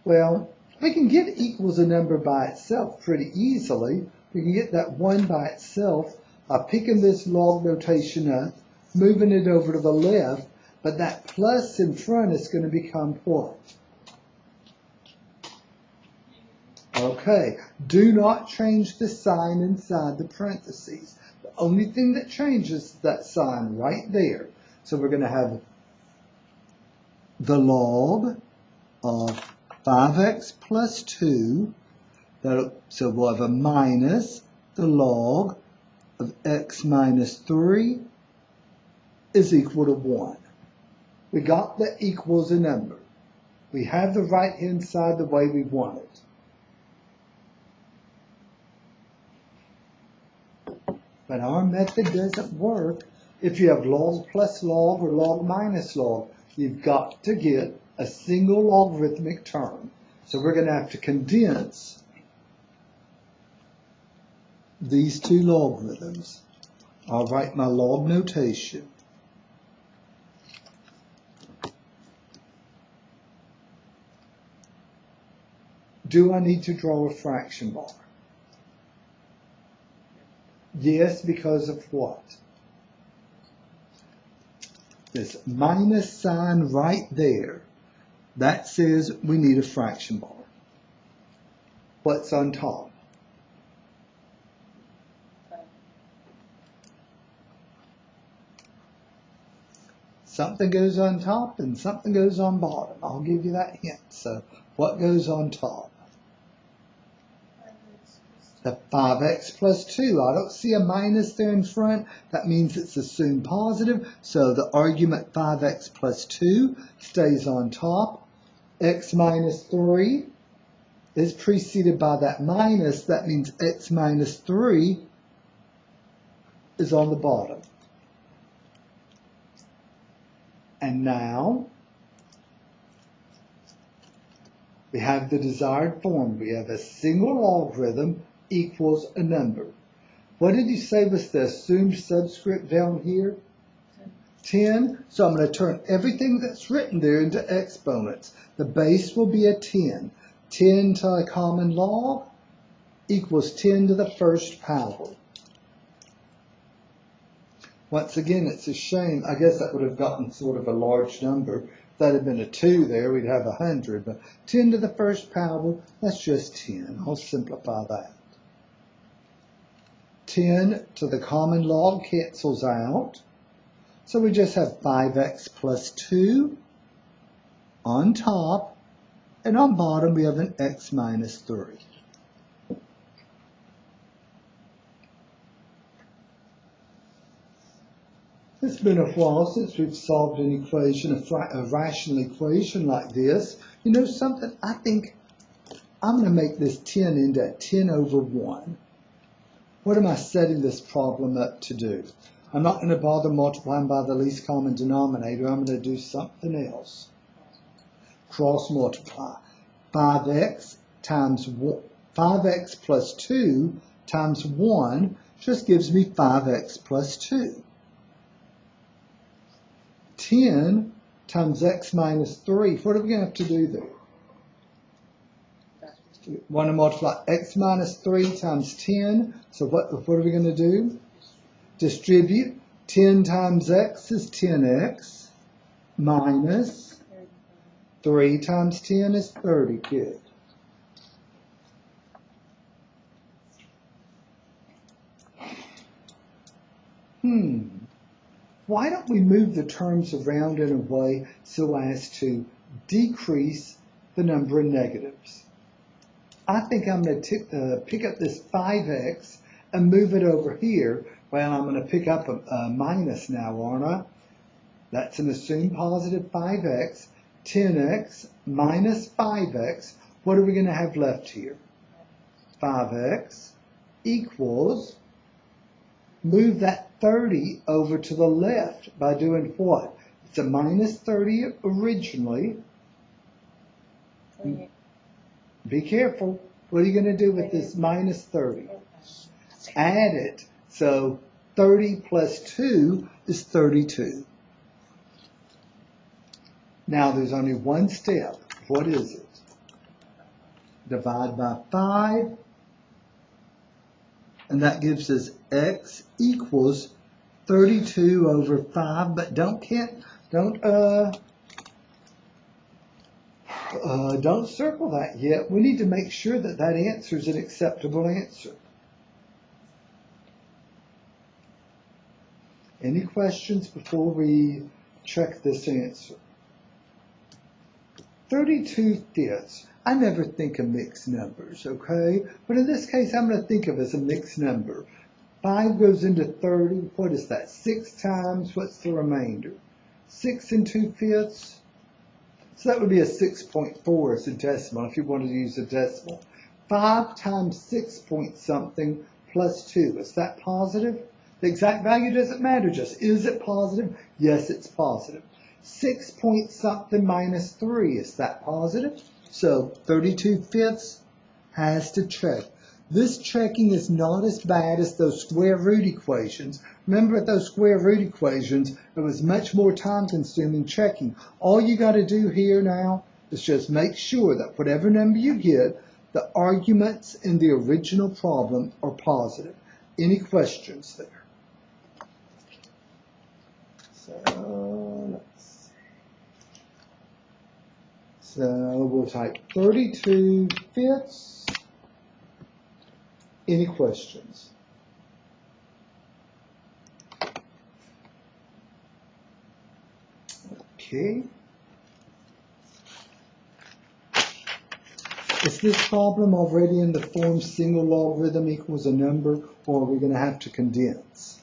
Well, we can get equals a number by itself pretty easily. We can get that 1 by itself by picking this log notation up, moving it over to the left, but that plus in front is going to become what? Okay, do not change the sign inside the parentheses. The only thing that changes is that sign right there. So we're going to have the log of 5x plus 2. So we'll have a minus the log of x minus 3 is equal to 1. We got the equals a number. We have the right-hand side the way we want it. But our method doesn't work if you have log plus log or log minus log. You've got to get a single logarithmic term. So we're going to have to condense these two logarithms. I'll write my log notation. Do I need to draw a fraction bar? Yes, because of what? This minus sign right there, that says we need a fraction bar. What's on top? Something goes on top and something goes on bottom. I'll give you that hint. So what goes on top? The 5x plus 2. I don't see a minus there in front. That means it's assumed positive. So the argument 5x plus 2 stays on top. X minus 3 is preceded by that minus. That means x minus 3 is on the bottom. And now we have the desired form. We have a single logarithm equals a number. What did you say was the assumed subscript down here? 10. So I'm going to turn everything that's written there into exponents. The base will be a 10. 10 to a common log equals 10 to the first power. Once again, it's a shame. I guess that would have gotten sort of a large number. If that had been a 2 there, we'd have 100. But 10 to the first power, that's just 10. I'll simplify that. 10 to the common log cancels out. So we just have 5x plus 2 on top. And on bottom, we have an x minus 3. It's been a while since we've solved an equation, a rational equation like this. You know something? I think I'm going to make this 10 into 10 over 1. What am I setting this problem up to do? I'm not going to bother multiplying by the least common denominator. I'm going to do something else. Cross multiply. 5x plus 2 times 1 just gives me 5x plus 2. 10 times x minus 3. What are we going to have to do there? We want to multiply x minus 3 times 10. So what are we going to do? Distribute. 10 times x is 10x minus 3 times 10 is 30. Good. Why don't we move the terms around in a way so as to decrease the number of negatives? I think I'm going to pick up this 5x and move it over here. Well, I'm going to pick up a minus now, aren't I? That's an assumed positive 5x. 10x minus 5x. What are we going to have left here? 5x equals, move that 30 over to the left by doing what? It's a minus 30 originally. Be careful. What are you going to do with this minus 30? Add it. So 30 plus 2 is 32. Now there's only one step. What is it? Divide by 5. And that gives us x equals 32 over 5. But don't circle that yet. We need to make sure that that answer is an acceptable answer. Any questions before we check this answer? 32 fifths. I never think of mixed numbers, okay? But in this case, I'm going to think of it as a mixed number. 5 goes into 30. What is that? 6 times. What's the remainder? 6 and 2 fifths. So that would be a 6.4 as a decimal if you wanted to use a decimal. 5 times 6 point something plus 2. Is that positive? The exact value doesn't matter. Just is it positive? Yes, it's positive. 6 point something minus 3. Is that positive? So 32 fifths has to check. This checking is not as bad as those square root equations. Remember at those square root equations, it was much more time consuming checking. All you got to do here now is just make sure that whatever number you get, the arguments in the original problem are positive. Any questions there? So let's see. So we'll type 32 fifths. Any questions? Okay. Is this problem already in the form single logarithm equals a number, or are we going to have to condense?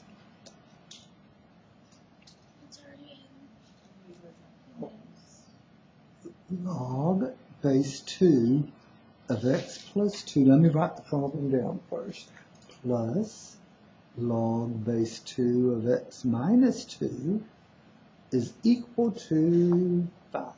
Log base 2 of x plus 2. Let me write the problem down first. Plus log base 2 of x minus 2 is equal to 5.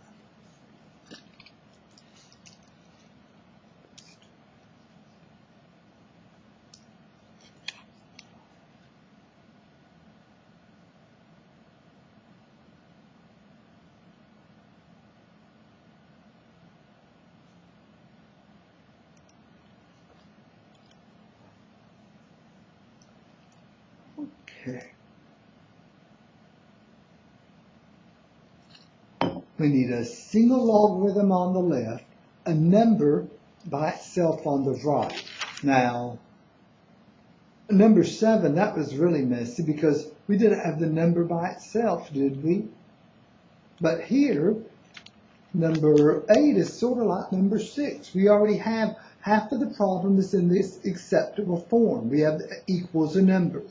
Okay. We need a single logarithm on the left, a number by itself on the right. Now, number 7, that was really messy because we didn't have the number by itself, did we? But here, number 8 is sort of like number 6. We already have half of the problem is in this acceptable form. We have equals a number.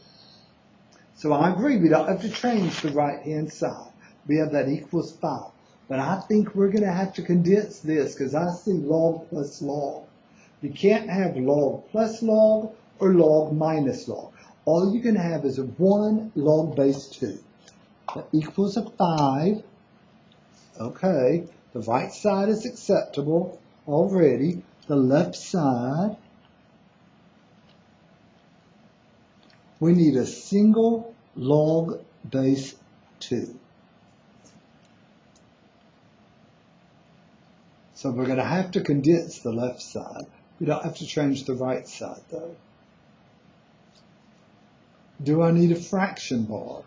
So I agree, we don't have to change the right-hand side. We have that equals 5. But I think we're going to have to condense this because I see log plus log. You can't have log plus log or log minus log. All you can have is a 1 log base 2. That equals a 5. Okay, the right side is acceptable already. The left side, we need a single log base 2. So we're going to have to condense the left side. We don't have to change the right side though. Do I need a fraction bar?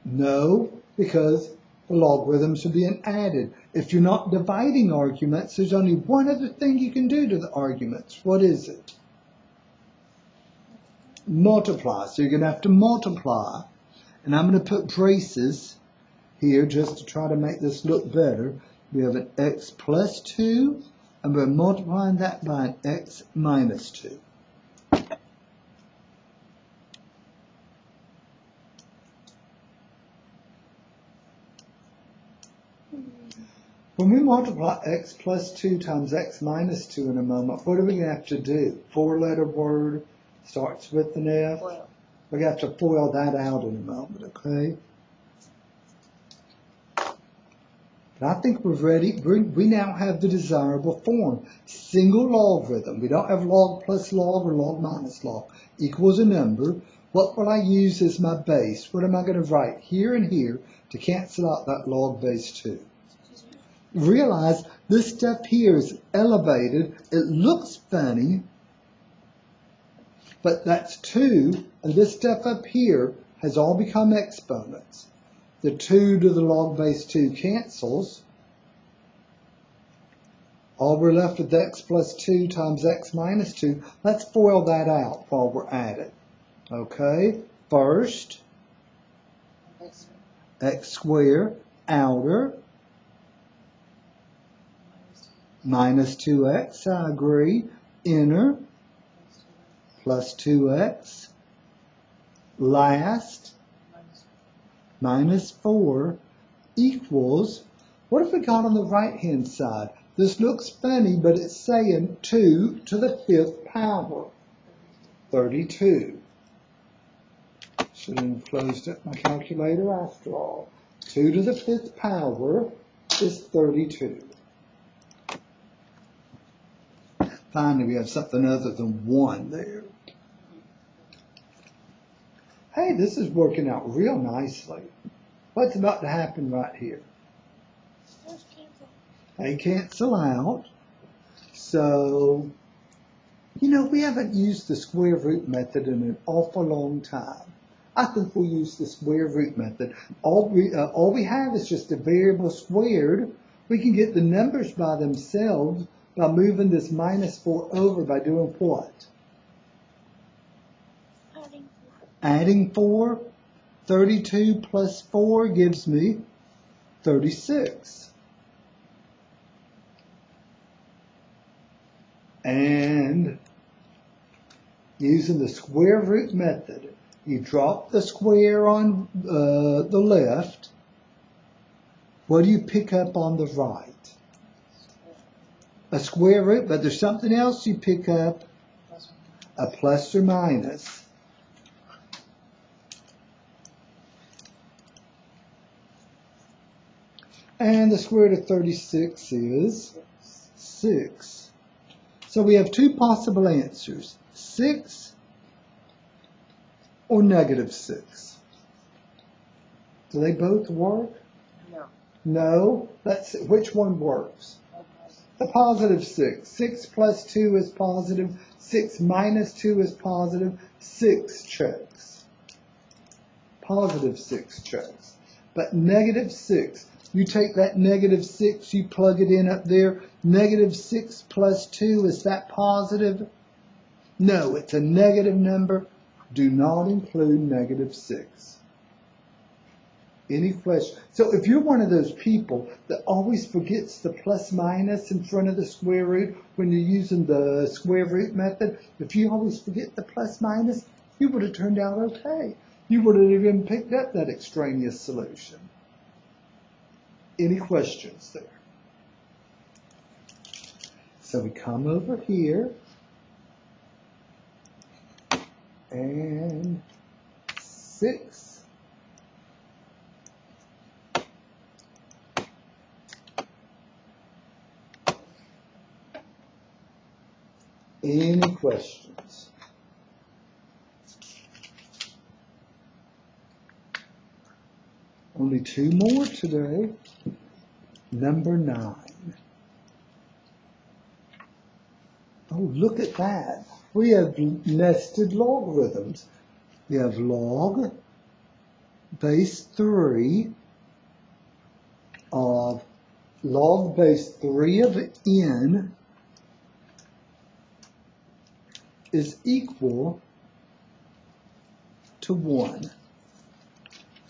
No, because the logarithms are being added. If you're not dividing arguments, there's only one other thing you can do to the arguments. What is it? Multiply. So you're going to have to multiply. And I'm going to put braces here just to try to make this look better. We have an x plus 2, and we're multiplying that by an x minus 2. When we multiply x plus 2 times x minus 2 in a moment, what are we going to have to do? 4-letter word, starts with an F. Foil. We're going to have to FOIL that out in a moment, okay? But I think we're ready. We now have the desirable form. Single logarithm. We don't have log plus log or log minus log. Equals a number. What will I use as my base? What am I going to write here and here to cancel out that log base 2? Realize this stuff here is elevated. It looks funny, but that's 2, and this stuff up here has all become exponents. The 2 to the log base 2 cancels. All we're left with x plus 2 times x minus 2. Let's FOIL that out while we're at it. Okay, first, x squared, outer, minus 2x, I agree, inner, plus 2x, last, minus 4, equals, what have we got on the right-hand side? This looks funny, but it's saying 2 to the 5th power, 32. Should have closed up my calculator after all. 2 to the 5th power is 32. Finally, we have something other than 1 there. Hey, this is working out real nicely. What's about to happen right here? They cancel out. So, you know, we haven't used the square root method in an awful long time. I think we'll use the square root method. All we have is just a variable squared. We can get the numbers by themselves by moving this minus 4 over by doing what? Adding 4. 32 plus 4 gives me 36. And using the square root method, you drop the square on the left. What do you pick up on the right? A square root, but there's something else you pick up, a plus or minus. And the square root of 36 is 6. So we have 2 possible answers, 6 or negative 6. Do they both work? No. No. Let's see. Which one works? The positive 6. 6 plus 2 is positive. 6 minus 2 is positive. 6 checks. Positive 6 checks. But negative 6. You take that negative 6, you plug it in up there. Negative 6 plus 2, is that positive? No, it's a negative number. Do not include negative 6. Any question? So if you're one of those people that always forgets the plus minus in front of the square root when you're using the square root method, if you always forget the plus minus, you would have turned out okay. You wouldn't have even picked up that extraneous solution. Any questions there? So we come over here and 6. Any questions? Only 2 more today. Number 9. Oh, look at that. We have nested logarithms. We have log base 3 of log base 3 of n is equal to 1.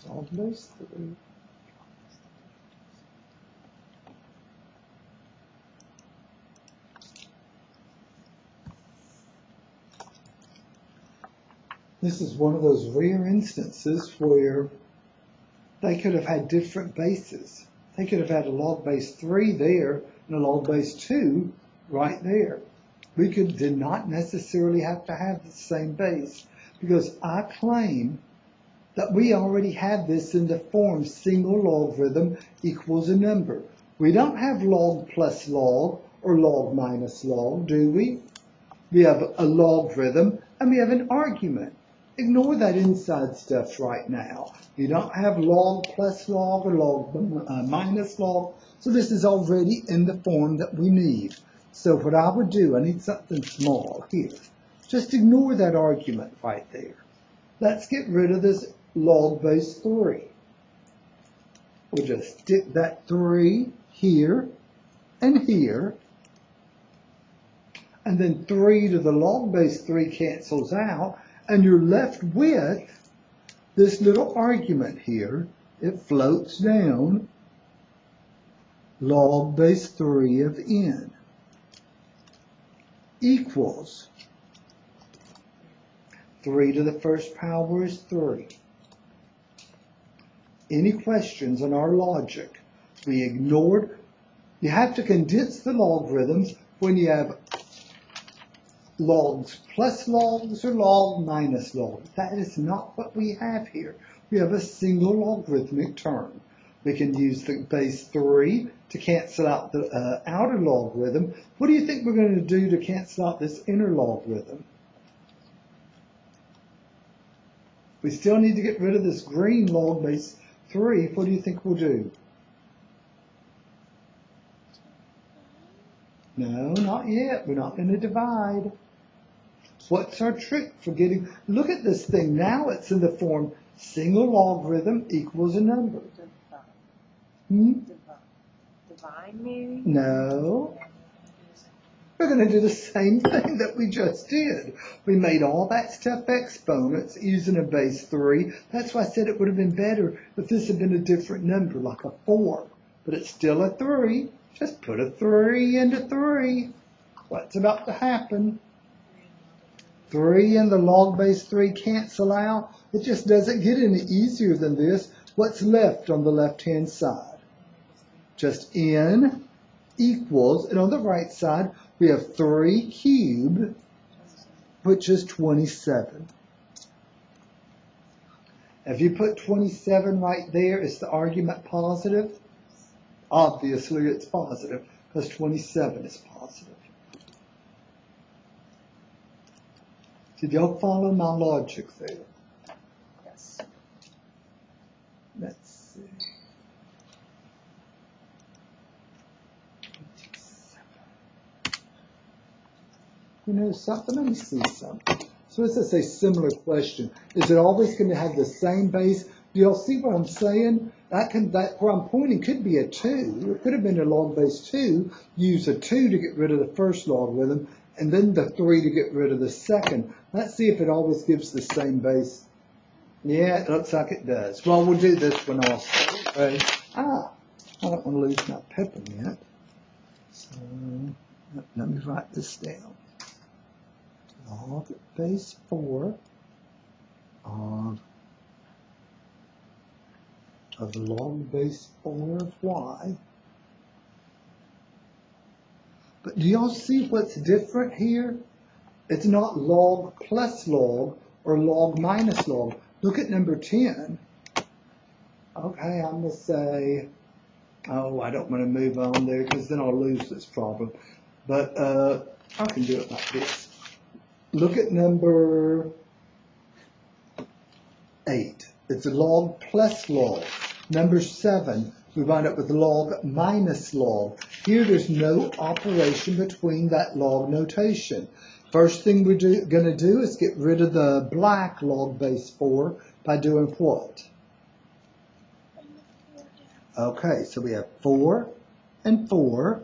Log base 3. This is one of those rare instances where they could have had different bases. They could have had a log base 3 there and a log base 2 right there. We did not necessarily have to have the same base, because I claim that we already have this in the form single logarithm equals a number. We don't have log plus log or log minus log, do we? We have a logarithm and we have an argument. Ignore that inside stuff right now. You don't have log plus log or log minus log, so this is already in the form that we need. So what I would do, I need something small here. Just ignore that argument right there. Let's get rid of this log base 3. We'll just stick that 3 here and here. And then 3 to the log base 3 cancels out, and you're left with this little argument here. It floats down log base 3 of n equals 3 to the first power is 3. Any questions on our logic? We ignored. You have to condense the logarithms when you have logs plus logs or log minus log. That is not what we have here. We have a single logarithmic term. We can use the base 3 to cancel out the outer logarithm. What do you think we're going to do to cancel out this inner logarithm? We still need to get rid of this green log base 3. What do you think we'll do? No, not yet. We're not going to divide. What's our trick for getting... Look at this thing. Now it's in the form single logarithm equals a number. Divide, maybe? No. We're going to do the same thing that we just did. We made all that stuff exponents using a base 3. That's why I said it would have been better if this had been a different number, like a 4. But it's still a 3. Just put a 3 into 3. What's about to happen? 3 and the log base 3 cancel out. It just doesn't get any easier than this. What's left on the left-hand side? Just n equals, and on the right side, we have 3 cubed, which is 27. If you put 27 right there, is the argument positive? Obviously, it's positive, because 27 is positive. Did y'all follow my logic there? Yes. Let's see. 27. You know something? Let me see something. So this is a similar question. Is it always going to have the same base? Do y'all see what I'm saying? That where I'm pointing could be a 2. It could have been a log base 2. Use a 2 to get rid of the first logarithm, and then the 3 to get rid of the second. Let's see if it always gives the same base. Yeah, it looks like it does. Well, we'll do this one also. Okay. I don't want to lose my peppermint. So let me write this down. Log base 4 of of log base 4 of y. But do y'all see what's different here? It's not log plus log or log minus log. Look at number 10. Okay, I'm going to say, oh, I don't want to move on there because then I'll lose this problem. But I can do it like this. Look at number 8. It's log plus log. Number 7, we wind up with log minus log. Here there's no operation between that log notation. First thing we're going to do is get rid of the black log base 4 by doing what? Okay, so we have 4 and 4.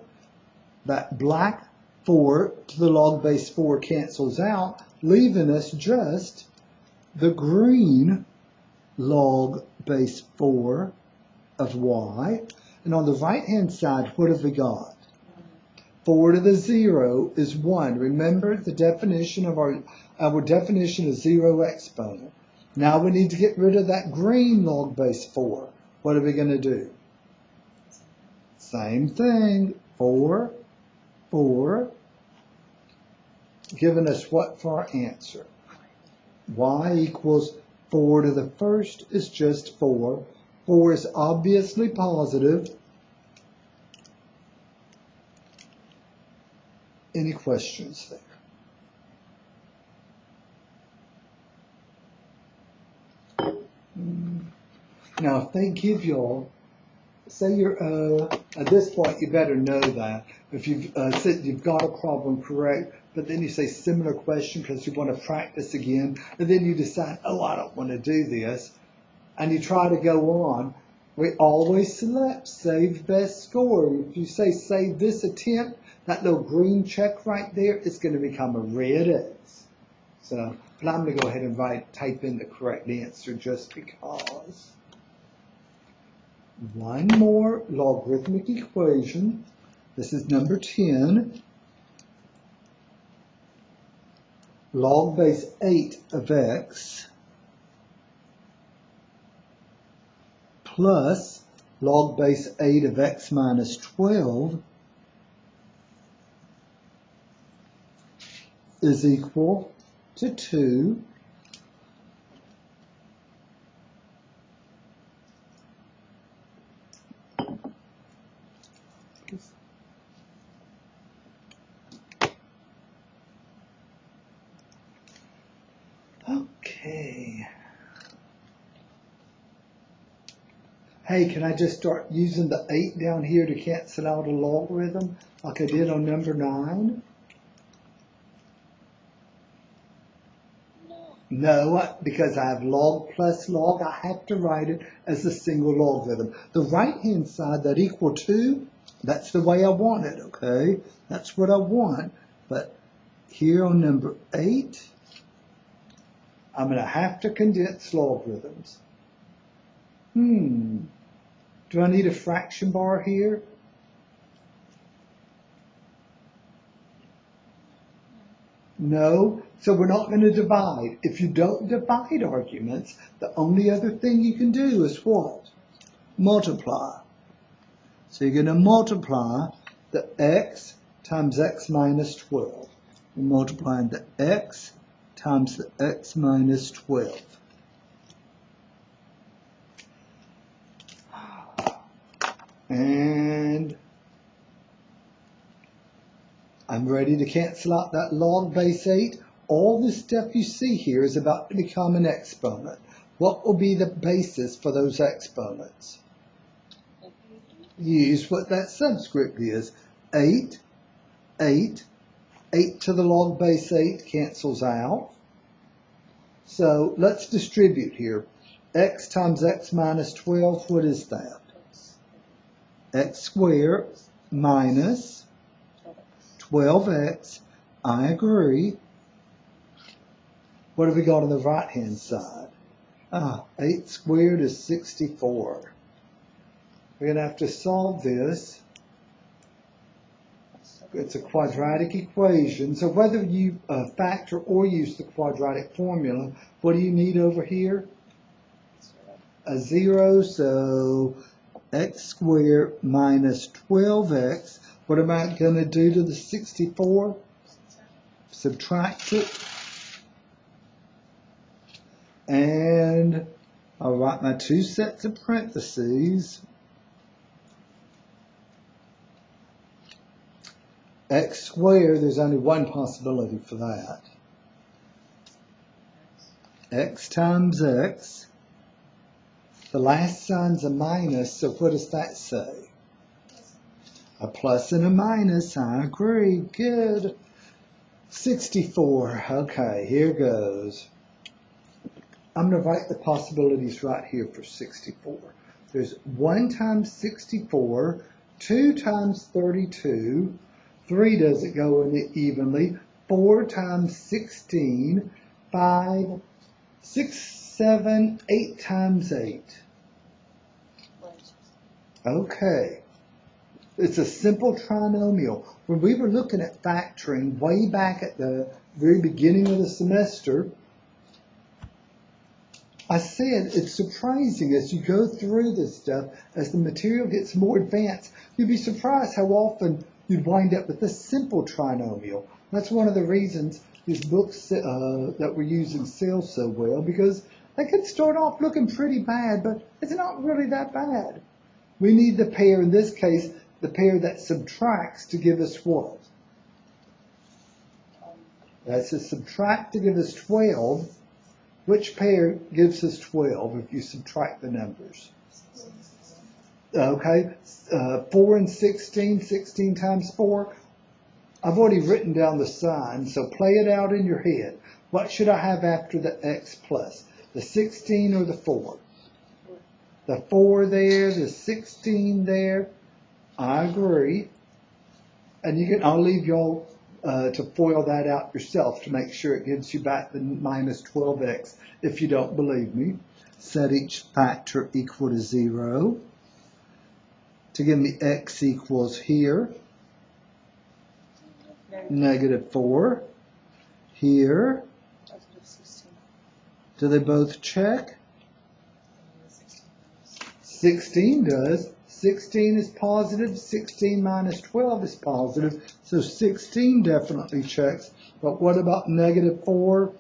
That black 4 to the log base 4 cancels out, leaving us just the green log base 4 of y. And on the right-hand side, what have we got? 4 to the 0 is 1. Remember the definition of our definition of 0 exponent. Now we need to get rid of that green log base 4. What are we going to do? Same thing. 4, 4, giving us what for our answer? Y equals 4 to the first is just 4. 4 is obviously positive. Any questions there? Now, if they give y'all, say you're, at this point, you better know that. If you've said you've got a problem correct, but then you say similar question because you want to practice again, and then you decide, oh, I don't want to do this, and you try to go on, we always select save best score. If you say save this attempt, that little green check right there is going to become a red X. So, but I'm going to go ahead and type in the correct answer just because. One more logarithmic equation. This is number 10. Log base 8 of x plus log base 8 of x minus 12 is equal to 2. Okay. Hey, can I just start using the 8 down here to cancel out a logarithm like I did on number 9? No, because I have log plus log, I have to write it as a single logarithm. The right-hand side, that equal 2, that's the way I want it, okay? That's what I want. But here on number 8, I'm going to have to condense logarithms. Do I need a fraction bar here? No, so we're not going to divide. If you don't divide arguments, the only other thing you can do is what? Multiply. So you're going to multiply the x times x minus 12. We're multiplying the x times the x minus 12. And I'm ready to cancel out that log base 8. All this stuff you see here is about to become an exponent. What will be the basis for those exponents? Use what that subscript is. 8, 8, 8 to the log base 8 cancels out. So let's distribute here. X times x minus 12, what is that? X squared minus 12x. I agree. What have we got on the right-hand side? 8 squared is 64. We're going to have to solve this. It's a quadratic equation. So whether you factor or use the quadratic formula, what do you need over here? a 0, so x squared minus 12x. What am I going to do to the 64? Subtract it. And I'll write my two sets of parentheses. X squared, there's only one possibility for that. X times x. The last sign's a minus, so what does that say? A plus and a minus, I agree, good. 64, okay, here goes. I'm going to write the possibilities right here for 64. There's 1 times 64, 2 times 32, 3 doesn't go in it evenly, 4 times 16, 5, 6, 7, 8 times 8. Okay. It's a simple trinomial. When we were looking at factoring way back at the very beginning of the semester, I said it's surprising as you go through this stuff, as the material gets more advanced, you'd be surprised how often you'd wind up with a simple trinomial. That's one of the reasons these books that we're using sell so well, because they could start off looking pretty bad, but it's not really that bad. We need the pair, in this case, the pair that subtracts to give us what? That's a subtract to give us 12. Which pair gives us 12 if you subtract the numbers? Okay, 4 and 16, 16 times 4. I've already written down the sign, so play it out in your head. What should I have after the x plus? The 16 or the 4? The 4 there, the 16 there. I agree. And you can, I'll leave y'all to FOIL that out yourself to make sure it gives you back the minus 12x if you don't believe me. Set each factor equal to 0. To give me x equals here, negative 4. Here, do they both check? 16 does. 16 is positive, 16 minus 12 is positive, so 16 definitely checks. But what about negative 4?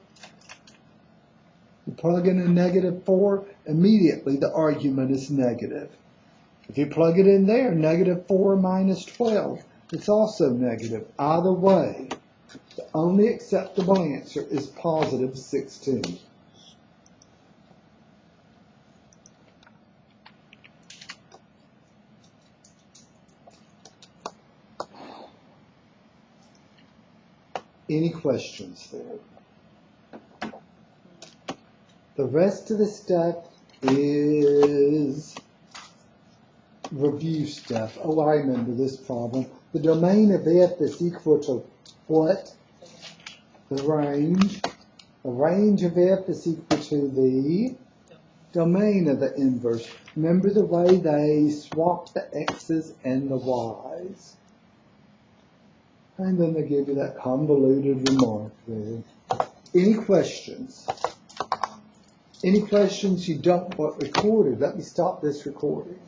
You plug in a negative 4, immediately the argument is negative. If you plug it in there, negative 4 minus 12, it's also negative. Either way, the only acceptable answer is positive 16. Any questions there? The rest of the stuff is review stuff. Oh, I remember this problem. The domain of f is equal to what? The range. The range of f is equal to the domain of the inverse. Remember the way they swap the x's and the y's. And then they give you that convoluted remark there. Any questions? Any questions you don't want recorded? Let me stop this recording.